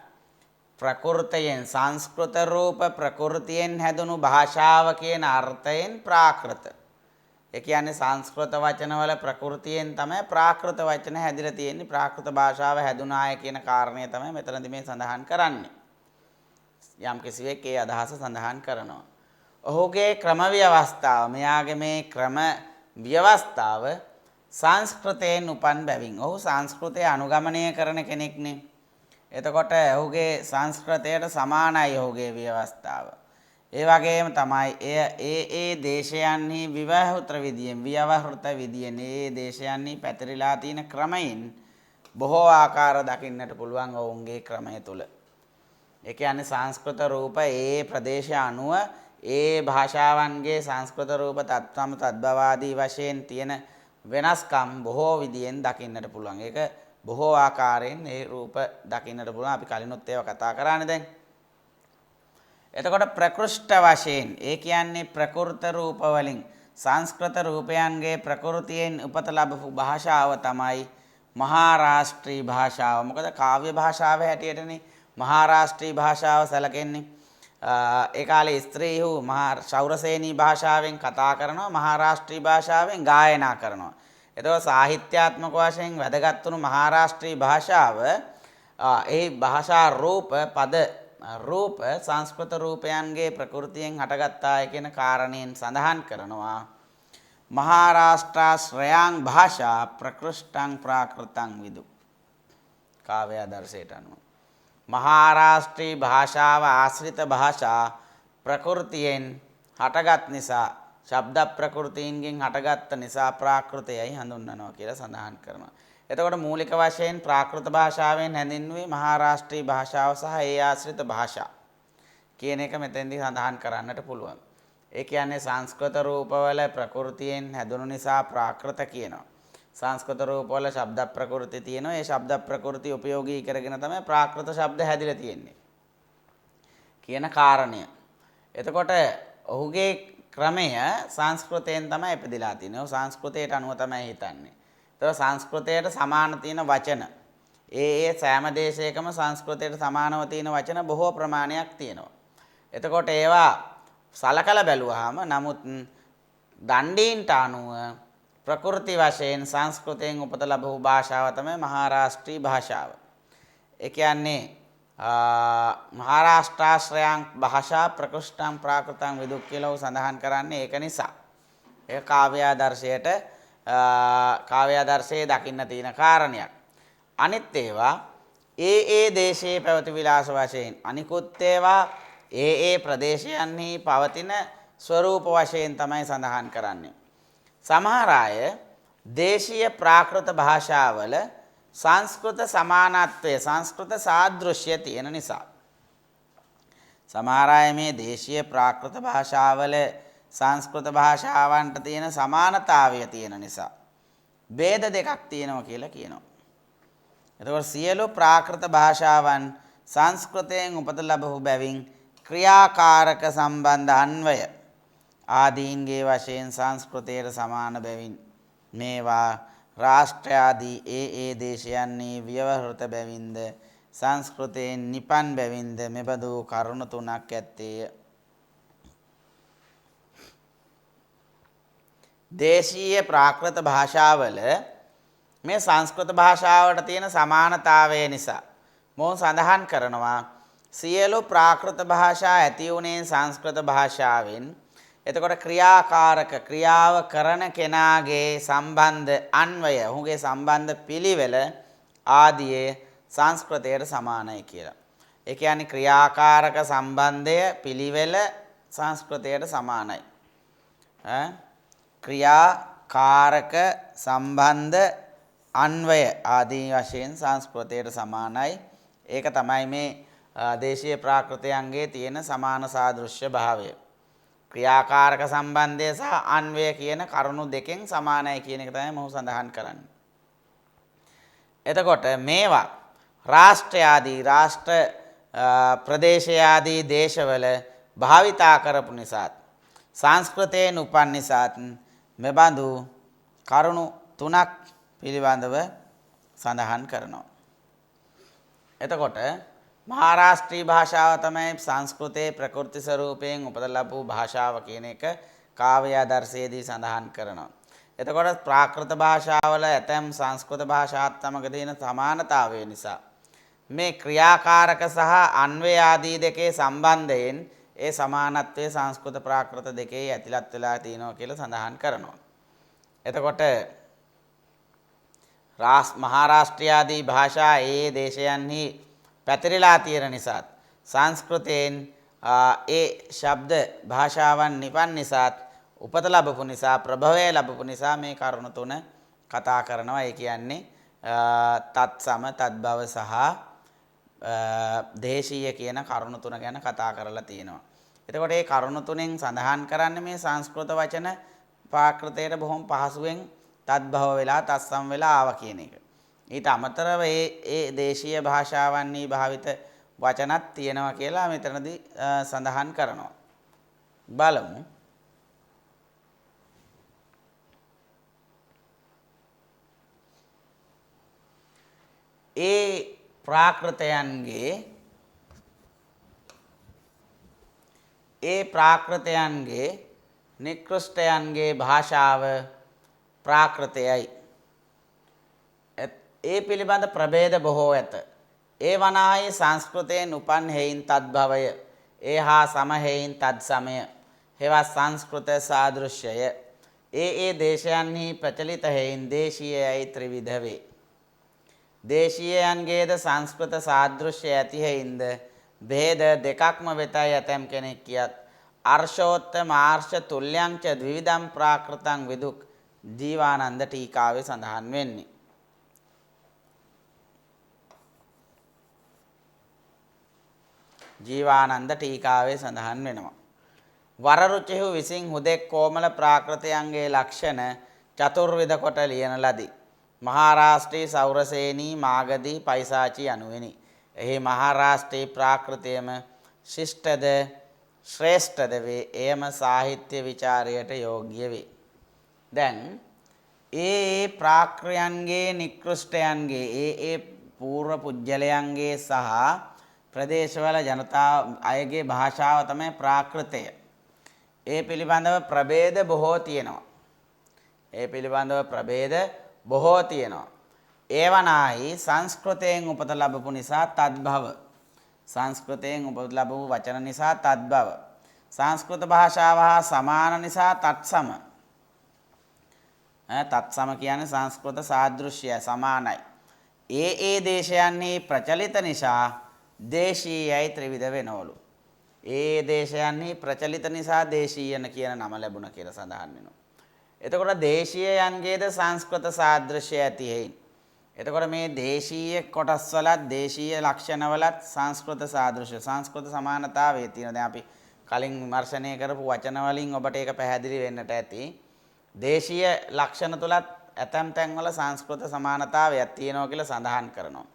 Speaker 1: ප්‍රකෘතයෙන් සංස්කෘත රූප ප්‍රකෘතියෙන් හැදුණු භාෂාව කියන අර්ථයෙන් ප්‍රාකෘත. ඒ කියන්නේ සංස්කෘත වචනවල ප්‍රකෘතියෙන් තමයි ප්‍රාකෘත වචන හැදිලා තියෙන්නේ. ප්‍රාකෘත භාෂාව හැදුනාය කියන කාරණය තමයි මෙතනදී මේ සඳහන් කරන්නේ. යම් කිසිවෙක් ඒ අදහස සඳහන් කරනවා. ඔහුගේ ක්‍රම ව්‍යවස්ථාව, මෙයාගේ මේ ක්‍රම ව්‍යවස්ථාව සංස්කෘතයෙන් උපන් බැවින් ඔහු සංස්කෘතය අනුගමනය කරන කෙනෙක්නේ. එතකොට ඔහුගේ සංස්කෘතයට සමානයි ඔහුගේ ව්‍යවස්ථාව. ඒ වගේම තමයි ඒ දේශයන්හි ව්‍යවහෘත විදියෙන් ඒ දේශයන්හි පැතිරිලා තියෙන ක්‍රමයෙන් බොහෝ ආකාර දකින්නට පුළුවන් ඔවුන්ගේ ක්‍රමය තුල. ඒ කියන්නේ සංස්කෘත රූප ඒ ප්‍රදේශය අනුව ඒ භාෂාවන්ගේ සංස්කෘත රූප තත්සම තද්භවාදී වශයෙන් තියෙන වෙනස්කම් බොහෝ විදියෙන් දකින්නට පුළුවන්. ඒක බොහෝ ආකාරයෙන් ඒ රූප දකින්නට පුළුවන්. අපි කලිනුත් ඒවා කතා කරානේ දැන්. එතකොට ප්‍රකෘෂ්ඨ වශයෙන් ඒ කියන්නේ ප්‍රකෘත රූප වලින් සංස්කෘත රූපයන්ගේ ප්‍රකෘතියෙන් උපත ලැබපු භාෂාව තමයි මහාරාෂ්ට්‍රී භාෂාව. මොකද කාව්‍ය භාෂාව හැටියටනේ මහාරාෂ්ට්‍රී භාෂාව සැලකෙන්නේ. ඒ කාලේ ස්ත්‍රීහු මහා ශෞරසේනී භාෂාවෙන් කතා කරනවා, මහාරාෂ්ට්‍රී භාෂාවෙන් ගායනා කරනවා. එතකොට සාහිත්‍යාත්මක වශයෙන් වැදගත් වුණු මහාරාෂ්ට්‍රී භාෂාව ඒ භාෂා රූප සංස්කෘත රූපයන්ගේ ප්‍රකෘතියෙන් හටගත්තාය කියන කාරණයෙන් සඳහන් කරනවා. මහාරාෂ්ට්‍රාශ්‍රයාං භාෂා ප්‍රකෘෂ්ඨං ප්‍රාකෘතං විදු කාව්‍ය ආදර්ශයට අනුව මහාරාෂ්ට්‍රී භාෂාව ආශ්‍රිත භාෂා ප්‍රකෘතියෙන් හටගත් නිසා, ශබ්ද ප්‍රකෘතීන්ගෙන් හටගත් නිසා ප්‍රාකෘතයයි හඳුන්වනවා කියලා සඳහන් කරනවා. එතකොට මූලික වශයෙන් ප්‍රාකෘත භාෂාවෙන් හැඳින්වුවේ මහාරාෂ්ට්‍රී භාෂාව සහ ඒ ආශ්‍රිත භාෂා කියන එක මෙතෙන්දී සඳහන් කරන්නට පුළුවන්. ඒ කියන්නේ සංස්කෘත රූපවල ප්‍රකෘතියෙන් හැදුණු නිසා ප්‍රාකෘත කියනවා. සංස්කෘත රූපවල ශබ්ද ප්‍රකෘති තියෙනවා. ඒ ශබ්ද ප්‍රකෘති උපයෝගී කරගෙන තමයි ප්‍රාකෘත ශබ්ද හැදිලා තියෙන්නේ කියන කාරණය. එතකොට ඔහුගේ ක්‍රමය සංස්කෘතයෙන් තමයි ඉපදිලා තියෙන්නේ. ඔහු සංස්කෘතයට අනුව තමයි හිතන්නේ. ඒතකොට සංස්කෘතයට සමාන තියෙන වචන ඒ සෑම දේශයකම සංස්කෘතයට සමානව තියෙන වචන බොහෝ ප්‍රමාණයක් තියෙනවා. එතකොට ඒවා සලකලා බැලුවාම නමුත් දණ්ඩීන්ට අනුව ප්‍රකෘති වශයෙන් සංස්කෘතයෙන් උපත ලැබූ භාෂාව තමයි මහාරාෂ්ට්‍රී භාෂාව. ඒ කියන්නේ මහාරාෂ්ට්‍රාශ්‍රයං භාෂා ප්‍රකෘෂ්ඨං ප්‍රාකෘතං විදු කියලා සඳහන් කරන්නේ ඒක නිසා. ඒ කාව්‍යාදර්ශයේ දකින්න තියෙන කාරණයක්. අනිත් ඒවා ඒ දේශයේ පැවති විලාස වශයෙන් අනිකුත් ඒවා ඒ ප්‍රදේශයන්හි පවතින ස්වරූප වශයෙන් තමයි සඳහන් කරන්නේ. සමහර අය දේශීය ප්‍රාකෘත භාෂාවල සංස්කෘත සමානත්වය සංස්කෘත සාදෘශ්‍ය තියෙන නිසා සමහර අය මේ දේශීය ප්‍රාකෘත භාෂාවල සංස්කෘත භාෂාවන්ට තියෙන සමානතාවය තියෙන නිසා ભેද දෙකක් තියෙනවා කියලා කියනවා. එතකොට සියලු ප්‍රාකෘත භාෂාවන් සංස්කෘතයෙන් උපත ලැබපු බැවින් ක්‍රියාකාරක සම්බන්ධ අන්වය ආදීන්ගේ වශයෙන් සංස්කෘතයට සමාන බැවින් මේවා රාष्ट्राදී ඒ දේශයන්හි ව්‍යවහෘත බැවින්ද සංස්කෘතයෙන් නිපන් බැවින්ද මෙබඳු කරුණු තුනක් ඇත්තේය. දේශීය ප්‍රාකෘත භාෂාවල මේ සංස්කෘත භාෂාවට තියෙන සමානතාවය නිසා මොහු සඳහන් කරනවා සියලු ප්‍රාකෘත භාෂා ඇති වුණේ සංස්කෘත භාෂාවෙන්. එතකොට ක්‍රියාකාරක ක්‍රියාව කරන කෙනාගේ සම්බන්ධ අන්වය ඔහුගේ සම්බන්ධ පිළිවෙල ආදියේ සංස්කෘතයට සමානයි කියලා. ඒ කියන්නේ ක්‍රියාකාරක සම්බන්ධය පිළිවෙල සංස්කෘතයට සමානයි. ක්‍රියාකාරක සම්බන්ධ අන්වය ආදී වශයෙන් සංස්කෘතයට සමානයි. ඒක තමයි මේ දේශීය ප්‍රාකෘතයන්ගේ තියෙන සමාන සාදෘශ්‍ය භාවය. ක්‍රියාකාරක සම්බන්ධය සහ අන්වය කියන කරුණු දෙකෙන් සමානයි කියන එක තමයි මොහු සඳහන් කරන්නේ. එතකොට මේවා රාष्ट्राදී රාष्ट्र ප්‍රදේශයාදී දේශවල භාවිතා කරපු නිසාත් සංස්කෘතයෙන් උපන් නිසාත් මෙබඳු කරුණු තුනක් පිළිබඳව සඳහන් කරනවා. එතකොට මහාරාෂ්ට්‍රීය භාෂාව තමයි සංස්කෘතයේ ප්‍රකෘති ස්වරූපයෙන් උපත ලැබූ භාෂාව කියන එක කාව්‍ය ආදර්ශයේදී සඳහන් කරනවා. එතකොට ප්‍රාකෘත භාෂාවල ඇතැම් සංස්කෘත භාෂාත් සමග තියෙන සමානතාවය නිසා මේ ක්‍රියාකාරක සහ අන්වය ආදී දෙකේ සම්බන්ධයෙන් ඒ සමානත්වයේ සංස්කෘත ප්‍රාකෘත දෙකේ ඇතිලත් වෙලා තියෙනවා කියලා සඳහන් කරනවා. එතකොට මහාරාෂ්ට්‍රීයාදී භාෂා ඒ දේශයන්හි පැතිරලා තියෙන නිසාත් සංස්කෘතයෙන් ඒ ශබ්ද භාෂාවන් නිපන් නිසාත් උපත ලැබපු නිසා ප්‍රභවය ලැබපු නිසා මේ කරුණු තුන කතා කරනවා. ඒ කියන්නේ තත්සම තත්භව සහ දේශීය කියන කරුණු තුන ගැන කතා කරලා තියෙනවා. එතකොට මේ කරුණු තුනෙන් සඳහන් කරන්නේ මේ සංස්කෘත වචන ප්‍රාකෘතයට බොහොම පහසුවෙන් තත්භව වෙලා තත්සම වෙලා ආවා කියන එක. ඊට අමතරව ඒ දේශීය භාෂාවන්හි භාවිත වචනත් තියෙනවා කියලා මෙතනදී සඳහන් කරනවා. බලමු. ඒ ප්‍රාකෘතයන්ගේ නිකෘෂ්ඨයන්ගේ භාෂාව ප්‍රාකෘතයයි. ඒ පිළිබඳ ප්‍රභේද බොහෝ ඇත. ඒ වනාහි සංස්කෘතයෙන් උපන් හේයින් තද්භවය, ඒ හා සම හේයින් තත්සමය, හෙවත් සංස්කෘත සාදෘශ්‍යය. ඒ දේශයන්හි ප්‍රචලිත හේයින් දේශීයයි ත්‍රිවිධ වේ. දේශීයයන්ගේද සංස්කෘත සාදෘශ්‍ය ඇති හේයින්ද භේද දෙකක්ම වෙතයි ඇතැම් කෙනෙක් කියත් අර්ශෝත්තම ආර්ෂ තුල්‍යංච ද්විවිධම් ප්‍රාකෘතං විදුක් ජීවානන්ද ටීකාවේ සඳහන් වෙන්නේ. ජීවානන්ද ටීකාවේ සඳහන් වෙනවා. වරරුචිහු විසින් හුදෙක් කෝමල ප්‍රාකෘතයන්ගේ ලක්ෂණ චතුර්විධ කොට ලියන ලදී. මහාරාෂ්ට්‍රී සෞරසේනී මාගදී පයිසාචි යනුවෙනි. එහි මහාරාෂ්ට්‍රී ප්‍රාකෘතයම ශිෂ්ටද ශ්‍රේෂ්ඨද වේ. එයම සාහිත්‍ය විචාරයට යෝග්‍ය වේ. දැන් ඒ ප්‍රාකෘයන්ගේ නිකෘෂ්ඨයන්ගේ ඒ පූර්ව පුජ්‍යලයන්ගේ සහ ප්‍රදේශවල ජනතාව අයගේ භාෂාව තමයි ප්‍රාකෘතය. ඒ පිළිබඳව ප්‍රභේද බොහෝ තියෙනවා. ඒවනාහි සංස්කෘතයෙන් උපත ලැබපු නිසා තද්භව. සංස්කෘතයෙන් උපත ලැබපු වචන නිසා තද්භව. සංස්කෘත භාෂාව හා සමාන නිසා තත්සම. තත්සම කියන්නේ සංස්කෘත සාදෘශ්‍යය සමානයි. ඒ දේශයන්හි ප්‍රචලිත නිසා දේශීයයි ත්‍රිවිධ වෙනවලු. ඒ දේශයන්හි ප්‍රචලිත නිසා දේශීයන කියන නම ලැබුණ කියලා සඳහන් වෙනවා. එතකොට දේශීයයන්ගේද සංස්කෘත සාදෘශ්‍ය ඇති හේයින්. එතකොට මේ දේශීය කොටස් වලත් දේශීය ලක්ෂණ වලත් සංස්කෘත සාදෘශ්‍ය සංස්කෘත සමානතාවය තියෙනවා. දැන් අපි කලින් විමර්ශනය කරපු වචන වලින් ඔබට ඒක පැහැදිලි වෙන්නට ඇති. දේශීය ලක්ෂණ තුලත් ඇතැම් තැන්වල සංස්කෘත සමානතාවයක් තියෙනවා කියලා සඳහන් කරනවා.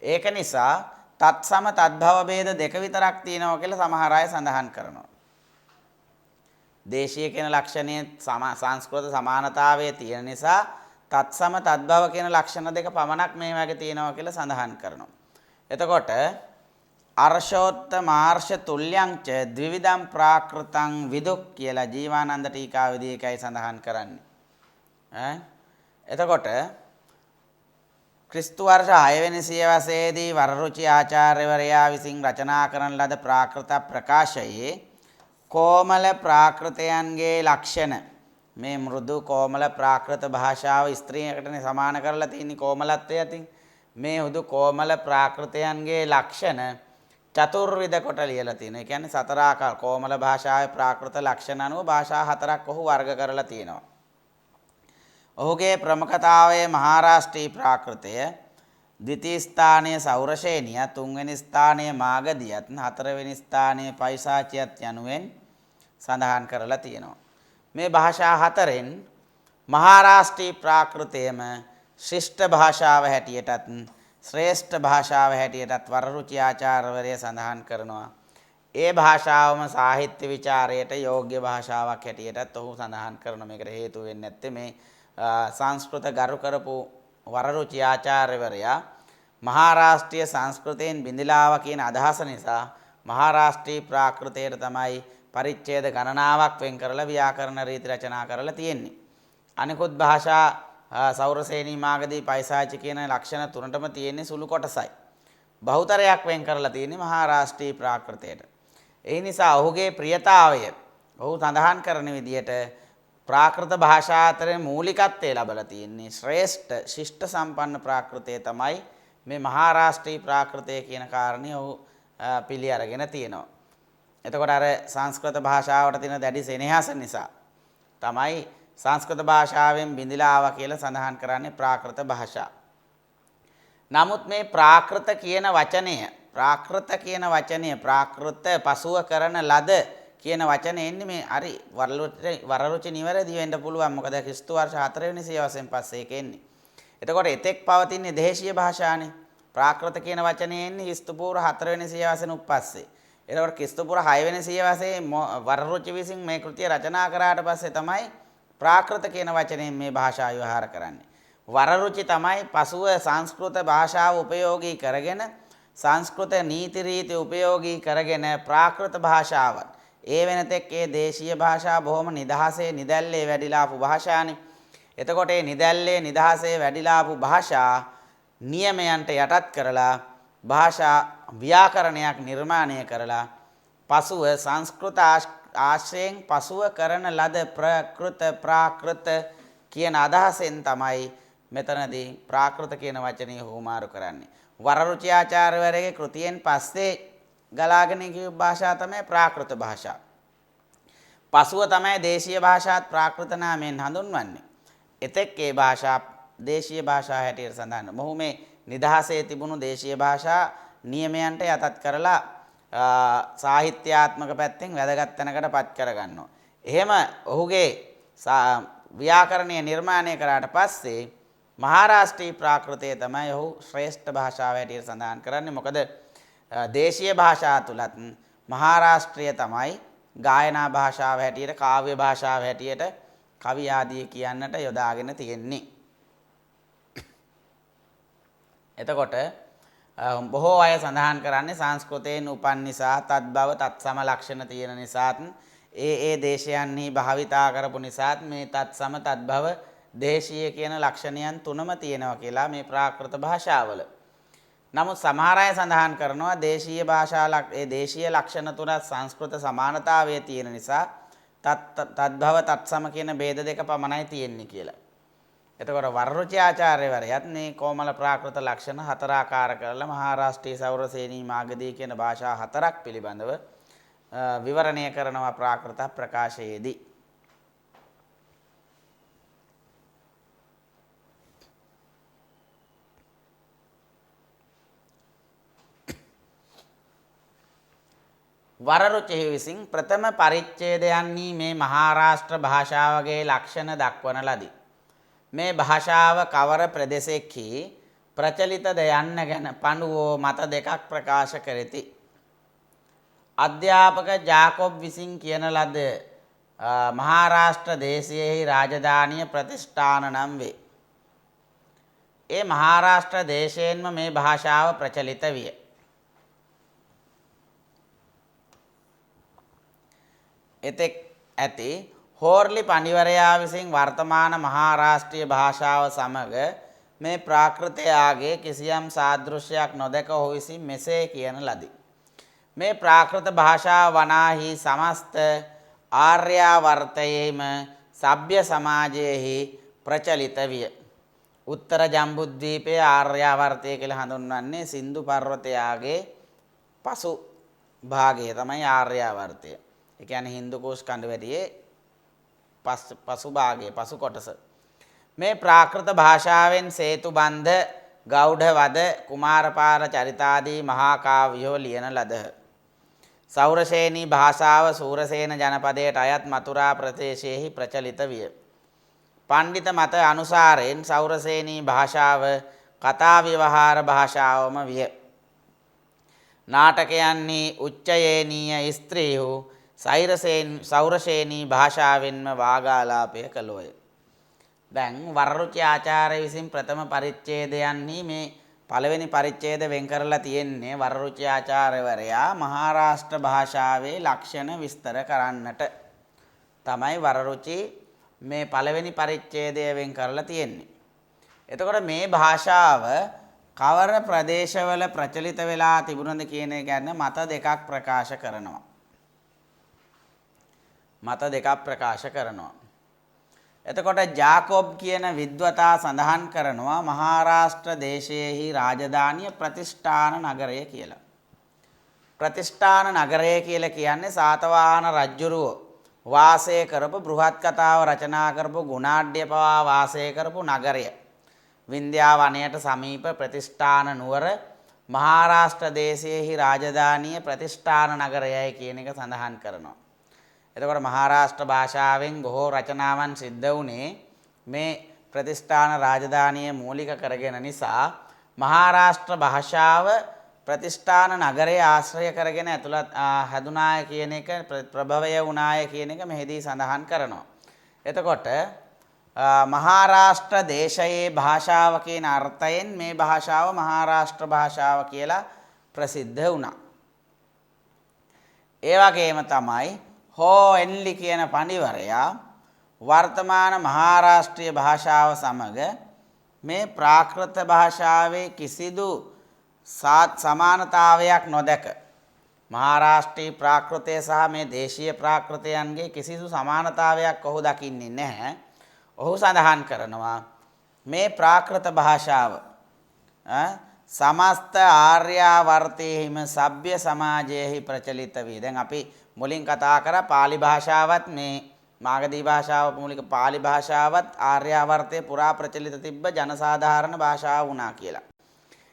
Speaker 1: ඒක නිසා තත්සම තද්භව ભેද දෙක විතරක් තියෙනවා කියලා සමහර අය සඳහන් කරනවා. දේශීය කියන ලක්ෂණයේ සංස්කෘත සමානතාවයේ තියෙන නිසා තත්සම තද්භව කියන ලක්ෂණ දෙක පමණක් මේ වගේ තියෙනවා කියලා සඳහන් කරනවා. එතකොට අර්ශෝත්තමාර්ශ තුල්‍යංච ද්විවිධම් ප්‍රාකෘතං විදුක් කියලා ජීවානන්ද ටීකාවේදී එකයි සඳහන් කරන්නේ. එතකොට ක්‍රිස්තු වර්ෂ 6 වෙනි සියවසේදී වරරුචි ආචාර්යවරයා විසින් රචනා කරන ලද ප්‍රාකෘත ප්‍රකාශයේ කොමල ප්‍රාකෘතයන්ගේ ලක්ෂණ මේ මෘදු කොමල ප්‍රාකෘත භාෂාව ස්ත්‍රීයකටනේ සමාන කරලා තියෙන්නේ කොමලත්වය ඇතින් මේ හුදු කොමල ප්‍රාකෘතයන්ගේ ලක්ෂණ චතුර්විධ කොට ලියලා තියෙනවා. ඒ කියන්නේ සතර ආකාර කොමල භාෂාවේ ප්‍රාකෘත ලක්ෂණ අනුව භාෂා හතරක් ඔහු වර්ග කරලා තියෙනවා. ඔහුගේ ප්‍රමුඛතාවයේ මහාරාෂ්ට්‍රී ප්‍රාකෘතය, ද්විතීය ස්ථානයේ සෞරශේනිය, තුන්වෙනි ස්ථානයේ මාගධියත්, හතරවෙනි ස්ථානයේ පයිසාචියත් යනුවෙන් සඳහන් කරලා තියෙනවා. මේ භාෂා හතරෙන් මහාරාෂ්ට්‍රී ප්‍රාකෘතයම ශිෂ්ට භාෂාව හැටියටත් ශ්‍රේෂ්ඨ භාෂාව හැටියටත් වරරුචි ආචාර්යවරයා සඳහන් කරනවා. ඒ භාෂාවම සාහිත්‍ය විචාරයට යෝග්‍ය භාෂාවක් හැටියටත් ඔහු සඳහන් කරන මේකට හේතු වෙන්නේ නැත්තේ මේ සංස්කෘත ගරු කරපු වරරුචි ආචාර්යවරයා මහාරාෂ්ට්‍රීය සංස්කෘතයෙන් බිඳලාවා කියන අදහස නිසා මහාරාෂ්ට්‍රී ප්‍රාකෘතයට තමයි පරිච්ඡේද ගණනාවක් වෙන් කරලා ව්‍යාකරණ රීති රචනා කරලා තියෙන්නේ. අනිකුත් භාෂා සෞරසේනී මාගදී පයිසාචි කියන ලක්ෂණ තුනටම තියෙන්නේ සුළු කොටසයි. බහුතරයක් වෙන් කරලා තියෙන්නේ මහාරාෂ්ට්‍රී ප්‍රාකෘතයට. ඒ නිසා ඔහුගේ ප්‍රියතාවය ඔහු සඳහන් කරන විදිහට ප්‍රාකෘත භාෂා අතරේ මූලිකත්වය ලැබලා තියෙන්නේ ශ්‍රේෂ්ඨ ශිෂ්ට සම්පන්න ප්‍රාකෘතය තමයි මේ මහාරාෂ්ට්‍රී ප්‍රාකෘතය කියන කාරණේ ඔහු පිළි අරගෙන තියෙනවා. එතකොට අර සංස්කෘත භාෂාවට තියෙන දැඩි සෙනෙහස නිසා තමයි සංස්කෘත භාෂාවෙන් බිඳලා ආවා කියලා සඳහන් කරන්නේ ප්‍රාකෘත භාෂා. නමුත් මේ ප්‍රාකෘත කියන වචනය ප්‍රාකෘත පසුව කරන ලද කියන වචනේ එන්නේ මේ හරි වරරුචි නිවැරදි වෙන්න පුළුවන්. මොකද ක්‍රිස්තු වර්ෂ 4 වෙනි සියවසෙන් පස්සේ ඒක එන්නේ. එතකොට එතෙක් පවතින්නේ දේශීය භාෂානේ. ප්‍රාකෘත කියන වචනේ එන්නේ ක්‍රිස්තු පූර්ව 4 වෙනි සියවසෙන් උප්පස්සේ. එතකොට ක්‍රිස්තු පූර්ව 6 වෙනි සියවසේ වරරුචි විසින් මේ කෘතිය රචනා කරාට පස්සේ තමයි ප්‍රාකෘත කියන වචනයෙන් මේ භාෂාව ව්‍යවහාර කරන්නේ. වරරුචි තමයි පසුව සංස්කෘත භාෂාව උපයෝගී කරගෙන සංස්කෘත නීති රීති උපයෝගී කරගෙන ප්‍රාකෘත භාෂාවත් ඒ වෙනතෙක් ඒ දේශීය භාෂා බොහොම නිදහසේ නිදැල්ලේ වැඩිලා ආපු භාෂානේ. එතකොට මේ නිදැල්ලේ නිදහසේ වැඩිලා ආපු භාෂා නියමයන්ට යටත් කරලා භාෂා ව්‍යාකරණයක් නිර්මාණය කරලා පසුව සංස්කෘත ආශ්‍රයෙන් පසුව කරන ලද ප්‍රාකෘත කියන අදහසෙන් තමයි මෙතනදී ප්‍රාකෘත කියන වචනේ හුමාරු කරන්නේ. වරරුචි ආචාර්යවරයාගේ කෘතියෙන් පස්සේ ගලාගෙන ගිය භාෂා තමයි ප්‍රාකෘත භාෂා. පසුව තමයි දේශීය භාෂාත් ප්‍රාකෘත නාමයෙන් හඳුන්වන්නේ. එතෙක් ඒ භාෂා දේශීය භාෂා හැටියට සඳහන්. මොහු මේ නිදහසේ තිබුණු දේශීය භාෂා නියමයන්ට යටත් කරලා සාහිත්‍යාත්මක පැත්තෙන් වැදගත් තැනකට පත් කරගන්නවා. එහෙම ඔහුගේ ව්‍යාකරණය නිර්මාණය කරාට පස්සේ මහාරාෂ්ට්‍රී ප්‍රාකෘතය තමයි ඔහු ශ්‍රේෂ්ඨ භාෂාව හැටියට සඳහන් කරන්නේ. මොකද දේශීය භාෂා තුලත් මහාරාෂ්ට්‍රීය තමයි ගායනා භාෂාව හැටියට කාව්‍ය භාෂාව හැටියට කවි ආදී කියන්නට යොදාගෙන තියෙන්නේ. එතකොට බොහෝ අය සඳහන් කරන්නේ සංස්කෘතයෙන් උපන් නිසා තත්බව තත්සම ලක්ෂණ තියෙන නිසාත් ඒ දේශයන්හි භාවිතා කරපු නිසාත් මේ තත්සම තත්බව දේශීය කියන ලක්ෂණයන් තුනම තියෙනවා කියලා මේ ප්‍රාකෘත භාෂාවල. නමුත් සමහර අය සඳහන් කරනවා දේශීය දේශීය ලක්ෂණ තුන සංස්කෘත සමානතාවය තියෙන නිසා තත්භව තත්සම කියන ભેද දෙක පමණයි තියෙන්නේ කියලා. එතකොට වරරුචි ආචාර්යවරයාත් මේ කොමල ප්‍රාකෘත ලක්ෂණ 4 ආකාර කරලා මහාරාෂ්ට්‍රීය සෞරසේනී මාගධී කියන භාෂා 4ක් පිළිබඳව විවරණය කරනවා ප්‍රාකෘත ප්‍රකාශයේදී. වරරුචි විසින් ප්‍රථම පරිච්ඡේදයන්හි මේ මහාරාෂ්ට්‍ර භාෂාවගේ ලක්ෂණ දක්වන ලදී. මේ භාෂාව කවර ප්‍රදේශයකි ප්‍රචලිතද යන්න ගැන පඬුවෝ මත දෙකක් ප්‍රකාශ කරති. අධ්‍යාපක ජාකොබ් විසින් කියන ලද මහාරාෂ්ට්‍ර දේශයෙහි රාජධානිය ප්‍රතිෂ්ඨාන නම් වේ. ඒ මහාරාෂ්ට්‍ර දේශයෙන්ම මේ භාෂාව ප්‍රචලිත විය. එතෙක් ඇති හෝර්ලි පඬිවරයා විසින් වර්තමාන මහාරාෂ්ට්‍රීය භාෂාව සමග මේ ප්‍රාකෘතයාගේ කිසියම් සාදෘශ්‍යයක් නොදැක ඔහු විසින් මෙසේ කියන ලදී. මේ ප්‍රාකෘත භාෂාව වනාහි සමස්ත ආර්යාවර්තයේම සભ્ય සමාජයේහි ප්‍රචලිත විය. උත්තර ජම්බුද්වීපයේ ආර්යාවර්තය කියලා හඳුන්වන්නේ සින්දු පර්වතයාගේ පසු භාගය තමයි ආර්යාවර්තය. ඒ කියන්නේ හින්දු කෝෂ් කඳුවැටියේ පසු භාගයේ පසු කොටස. මේ ප්‍රාකෘත භාෂාවෙන් සේතුබන්ධ, ගෞඩවද, කුමාරපාල චරිතාදී මහා කාව්‍යෝ ලියන ලදහ. සෞරසේනී භාෂාව සූරසේන ජනපදයට අයත් මතුරා ප්‍රදේශයේහි ප්‍රචලිත විය. පණ්ඩිත මත අනුසාරයෙන් සෞරසේනී භාෂාව කතා ව්‍යවහාර භාෂාවම විය. නාටකයන්හි උච්චයේනීය ස්ත්‍රීහු සෞරසේනී භාෂාවෙන්ම වාගාලාපය කළෝය. දැන් වරරුචි ආචාර්ය විසින් ප්‍රථම පරිච්ඡේදයන්හි මේ පළවෙනි පරිච්ඡේද වෙන් කරලා තියෙන්නේ වරරුචි ආචාර්යවරයා මහාරාෂ්ට්‍ර භාෂාවේ ලක්ෂණ විස්තර කරන්නට තමයි වරරුචි මේ පළවෙනි පරිච්ඡේදය වෙන් කරලා තියෙන්නේ. එතකොට මේ භාෂාව කවර ප්‍රදේශවල ප්‍රචලිත වෙලා තිබුණද කියන එක ගැන මත දෙකක් ප්‍රකාශ කරනවා. මත දෙකක් ප්‍රකාශ කරනවා. එතකොට ජාකොබ් කියන විද්වතා සඳහන් කරනවා මහාරාෂ්ට්‍ර දේශයේහි රාජධානිය ප්‍රතිෂ්ඨාන නගරය කියලා. ප්‍රතිෂ්ඨාන නගරය කියලා කියන්නේ සාතවාහන රජුරුව වාසය කරපු බෘහත් කතාව රචනා කරපු ගුණාಢ්‍ය පවා වාසය කරපු නගරය. වින්ධ්‍යා වනයට සමීප ප්‍රතිෂ්ඨාන නුවර මහාරාෂ්ට්‍ර දේශයේහි රාජධානිය ප්‍රතිෂ්ඨාන නගරයයි කියන එක සඳහන් කරනවා. එතකොට මහාරාෂ්ට්‍ර භාෂාවෙන් බොහෝ රචනාවන් සිද්ධ වුණේ මේ ප්‍රතිෂ්ඨාන රාජධානිය මූලික කරගෙන නිසා මහාරාෂ්ට්‍ර භාෂාව ප්‍රතිෂ්ඨාන නගරය ආශ්‍රය කරගෙන ඇතුළත් හැදුනාය කියන එක ප්‍රභවය වුණාය කියන එක මෙහිදී සඳහන් කරනවා. එතකොට මහාරාෂ්ට්‍ර දේශයේ භාෂාව කියන අර්ථයෙන් මේ භාෂාව මහාරාෂ්ට්‍ර භාෂාව කියලා ප්‍රසිද්ධ වුණා. ඒ වගේම තමයි හෝ එන්ලි කියන පඬිවරයා වර්තමාන මහාරාෂ්ට්‍රීය භාෂාව සමග මේ ප්‍රාකෘත භාෂාවේ කිසිදු සමානතාවයක් නොදැක මහාරාෂ්ට්‍රීය ප්‍රාකෘතය සහ මේ දේශීය ප්‍රාකෘතයන්ගේ කිසිදු සමානතාවයක් ඔහු දකින්නේ නැහැ. ඔහු සඳහන් කරනවා මේ ප්‍රාකෘත භාෂාව සමස්ත ආර්යාවර්තයේහිම සભ્ય සමාජයේහි ප්‍රචලිත වේ. දැන් අපි මුලින් කතා කරා පාලි භාෂාවත් මේ මාගධී භාෂාව මූලික පාලි භාෂාවත් ආර්යාවර්තයේ පුරා ප්‍රචලිත තිබ්බ ජනසාධාරණ භාෂාව වුණා කියලා.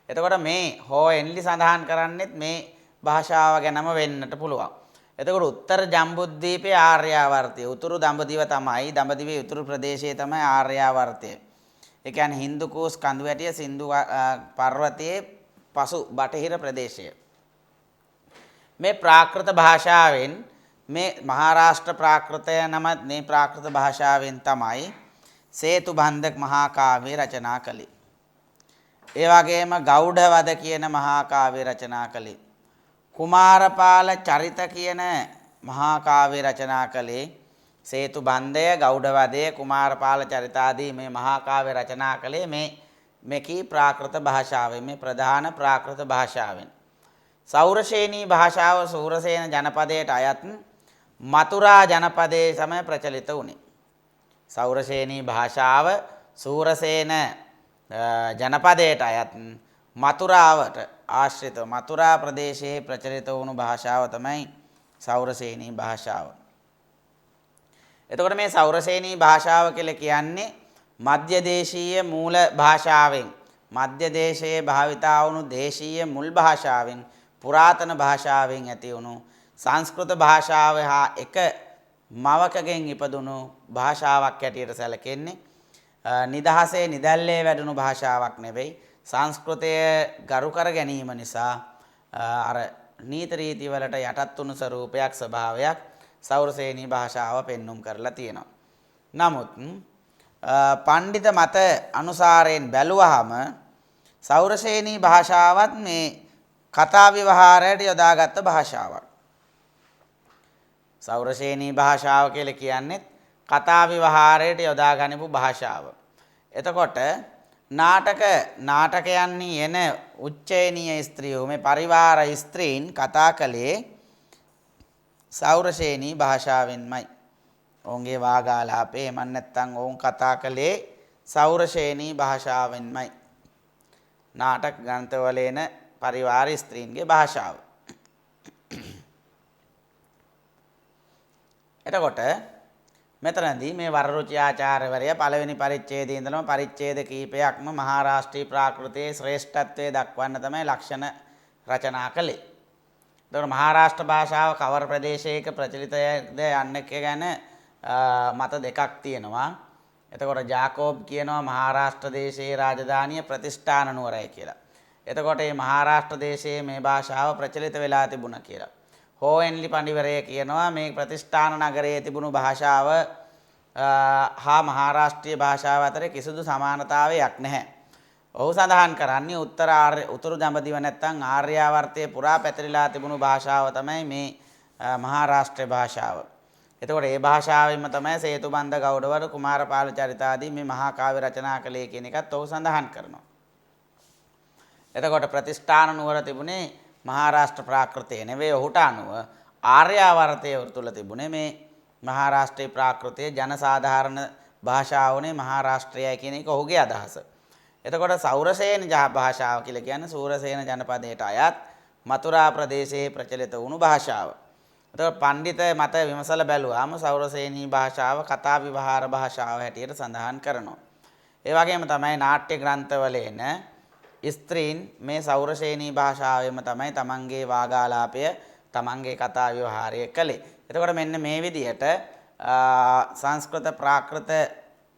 Speaker 1: එතකොට මේ හෝ එන්ලි සඳහන් කරන්නේත් මේ භාෂාව ගැනම වෙන්නට පුළුවන්. එතකොට උත්තර ජම්බුද්වීපයේ ආර්යාවර්තය උතුරු දඹදිව තමයි දඹදිවේ උතුරු ප්‍රදේශයේ තමයි ආර්යාවර්තය. ඒ කියන්නේ හින්දු කෝස් කඳුවැටිය සින්දු පර්වතයේ පසු බටහිර ප්‍රදේශය. මේ ප්‍රාකෘත භාෂාවෙන් මේ මහාරාෂ්ට්‍ර ප්‍රාකෘතය නම මේ ප්‍රාකෘත භාෂාවෙන් තමයි සේතුබන්ධ මහා කාව්‍ය රචනා කළේ. ඒ වගේම ගෞඩවද කියන මහා කාව්‍ය රචනා කළේ. කුමාරපාල චරිත කියන මහා කාව්‍ය රචනා කළේ සේතුබන්ධය, ගෞඩවදය, කුමාරපාල චරිත ආදී මේ මහා කාව්‍ය රචනා කළේ මේකී ප්‍රාකෘත භාෂාවෙන්, මේ ප්‍රධාන ප්‍රාකෘත භාෂාවෙන්. සෞරසේනී භාෂාව සූරසේන ජනපදයට අයත් මතුරා ජනපදයේ තමයි ප්‍රචලිත වුණේ. සෞරසේනී භාෂාව සූරසේන ජනපදයට අයත් මතුරාවට ආශ්‍රිතව මතුරා ප්‍රදේශයේ ප්‍රචලිත වුණු භාෂාව තමයි සෞරසේනී භාෂාව. එතකොට මේ සෞරසේනී භාෂාව කියලා කියන්නේ මධ්‍ය දේශීය මූල භාෂාවෙන් මධ්‍ය දේශයේ භාවිතා වුණු දේශීය මුල් භාෂාවෙන් පුරාතන භාෂාවෙන් ඇති වුණු සංස්කෘත භාෂාව හා එක මවකගෙන් ඉපදුණු භාෂාවක් හැටියට සැලකෙන්නේ. නිදහසේ නිදැල්ලේ වැඩුණු භාෂාවක් නෙවෙයි. සංස්කෘතය ගරු කර ගැනීම නිසා අර නීති රීති වලට යටත් වුණු ස්වරූපයක් ස්වභාවයක් සෞරසේනී භාෂාව පෙන්눔 කරලා තියෙනවා. නමුත් පණ්ඩිත මත අනුසාරයෙන් බැලුවහම සෞරසේනී භාෂාවත් මේ කතා විවහාරයට යොදාගත්ත භාෂාවක්. සෞරසේනී භාෂාව කියලා කියන්නේ කතා විවහාරයට යොදා ගනිපු භාෂාව. එතකොට නාටකයන්හි එන උච්චේනීය ස්ත්‍රියෝ මේ පරිවාර ස්ත්‍රීන් කතා කළේ සෞරසේනී භාෂාවෙන්මයි. ඔවුන්ගේ වාගාලාපේ එමන් නැත්තම් ඔවුන් කතා කළේ සෞරසේනී භාෂාවෙන්මයි. නාටක ග්‍රන්ථවල එන පරිවාර ස්ත්‍රීන්ගේ භාෂාව. එතකොට මෙතනදී මේ වරරුචි ආචාර්යවරයා පළවෙනි පරිච්ඡේදයේ ඉඳලම පරිච්ඡේද කීපයක්ම මහාරාෂ්ට්‍රීය ප්‍රාකෘතයේ ශ්‍රේෂ්ඨත්වයේ දක්වන්න තමයි ලක්ෂණ රචනා කළේ. එතකොට මහාරාෂ්ට්‍ර භාෂාව කවර ප්‍රදේශයක ප්‍රචලිතද යන්නක ගැන මත දෙකක් තියෙනවා. එතකොට ජාකෝබ් කියනවා මහාරාෂ්ට්‍ර දේශයේ රාජධානිය ප්‍රතිෂ්ඨාන නුවරයි කියලා. එතකොට මේ මහාරාෂ්ට්‍ර දේශයේ මේ භාෂාව ප්‍රචලිත වෙලා තිබුණා කියලා. හෝවෙන්ලි පඬිවරය කියනවා මේ ප්‍රතිෂ්ඨාන නගරයේ තිබුණු භාෂාව හා මහාරාෂ්ට්‍රීය භාෂාව අතර කිසිදු සමානතාවයක් නැහැ. ඔහු සඳහන් කරන්නේ උතුරු දඹදිව නැත්තම් ආර්යාවර්තයේ පුරා පැතිරිලා තිබුණු භාෂාව තමයි මේ මහාරාෂ්ට්‍රීය භාෂාව. එතකොට මේ භාෂාවෙන්ම තමයි සේතුබන්ධ ගෞඩවර කුමාරපාල චරිත ආදී මේ මහා කාව්‍ය රචනා කළේ කියන එකත් ඔහු සඳහන් කරනවා. එතකොට ප්‍රතිෂ්ඨාන නුවර තිබුණේ මහාරාෂ්ට්‍ර ප්‍රාකෘතයේ නෙවෙයි ඔහුට අනුව ආර්යාවර්තයේ තුල තිබුණේ මේ මහාරාෂ්ට්‍රීය ප්‍රාකෘතයේ ජනසාධාරණ භාෂාවනේ මහාරාෂ්ට්‍රයයි කියන එක ඔහුගේ අදහස. එතකොට සෞරසේන භාෂාව කියලා කියන්නේ සූරසේන ජනපදයට අයත් මතුරා ප්‍රදේශයේ ප්‍රචලිත වුණු භාෂාව. එතකොට පඬිත මත විමසලා බැලුවාම සෞරසේනී භාෂාව කතා විවහාර භාෂාව හැටියට සඳහන් කරනවා. ඒ වගේම තමයි නාට්‍ය ග්‍රන්ථවල එන ස්ත්‍රීන් මේ සෞරසේනී භාෂාවෙම තමයි තමන්ගේ වාගාලාපය තමන්ගේ කතා විවහාරය කළේ. එතකොට මෙන්න මේ විදිහට සංස්කෘත ප්‍රාකෘත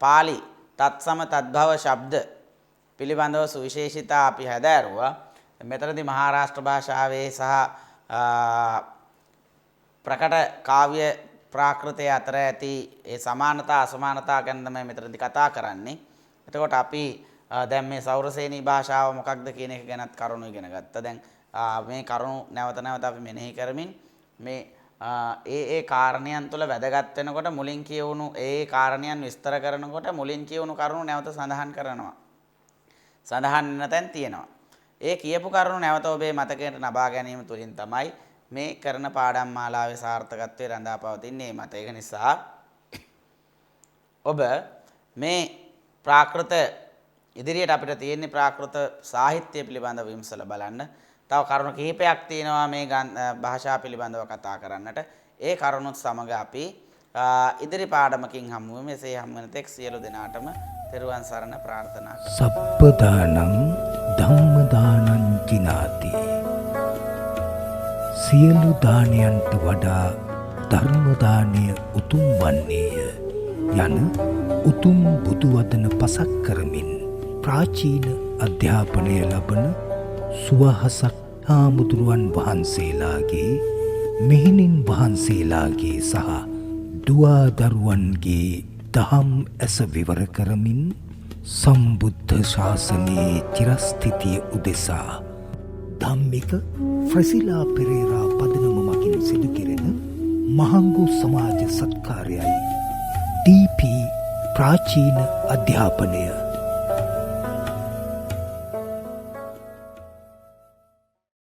Speaker 1: පාලි තත්සම තද්භව ශබ්ද පිළිබඳව සුවිශේෂිතා අපි හැදෑරුවා. මෙතනදී මහාරාෂ්ට්‍ර භාෂාවේ සහ ප්‍රකට කාව්‍ය ප්‍රාකෘතය අතර ඇති ඒ සමානතා අසමානතා ගැන තමයි මෙතනදී කතා කරන්නේ. එතකොට අපි දැන් මේ සෞරසේනී භාෂාව මොකක්ද කියන එක ගැනත් කරුණු ඉගෙන ගත්තා. දැන් මේ කරුණු නැවත නැවත අපි මෙනෙහි කරමින් මේ ඒ කාරණයන් තුළ වැදගත් වෙනකොට මුලින් කියවුණු ඒ කාරණයන් විස්තර කරනකොට මුලින් කියවුණු කරුණු නැවත සඳහන් කරනවා. සඳහන් වෙන තැන් තියෙනවා. ඒ කියපු කරුණු නැවත ඔබේ මතකයට නබා ගැනීම තුළින් තමයි මේ කරන පාඩම් මාලාවේ සාර්ථකත්වය රඳා පවතින්නේ මත. ඒක නිසා ඔබ මේ ප්‍රාකෘත ඉදිරියට අපිට තියෙන ප්‍රාකෘත සාහිත්‍ය පිළිබඳව විමසලා බලන්න. තව කරුණු කිහිපයක් තියෙනවා මේ භාෂා පිළිබඳව කතා කරන්නට. ඒ කරුණුත් සමග අපි ඉදිරි පාඩමකින් හමු වෙමු. මෙසේ හමු වෙන තෙක් සියලු දෙනාටම තෙරුවන් සරණ ප්‍රාර්ථනා කරමි.
Speaker 2: සප්පදානං ධම්මදානං ජිනාති. සියලු දානයන්ට වඩා ධර්ම දානය උතුම් වන්නේය යන උතුම් බුදු වදන පසක් කරමින් ප්‍රාචීන අධ්‍යාපනය ලබන සුවහසක් හාමුදුරුවන් වහන්සේලාගේ මෙහෙණින් වහන්සේලාගේ සහ දුවා දරුවන්ගේ දහම් ඇස විවර කරමින් සම්බුද්ධ ශාසනයේ චිරස්ථිතිය උදෙසා ධම්මික ෆ්‍රසිලා පෙරේරා පදනම මගින් සිදු කෙරෙන මහංගු සමාජ සත්කාරයයි ඩීපී ප්‍රාචීන අධ්‍යාපනය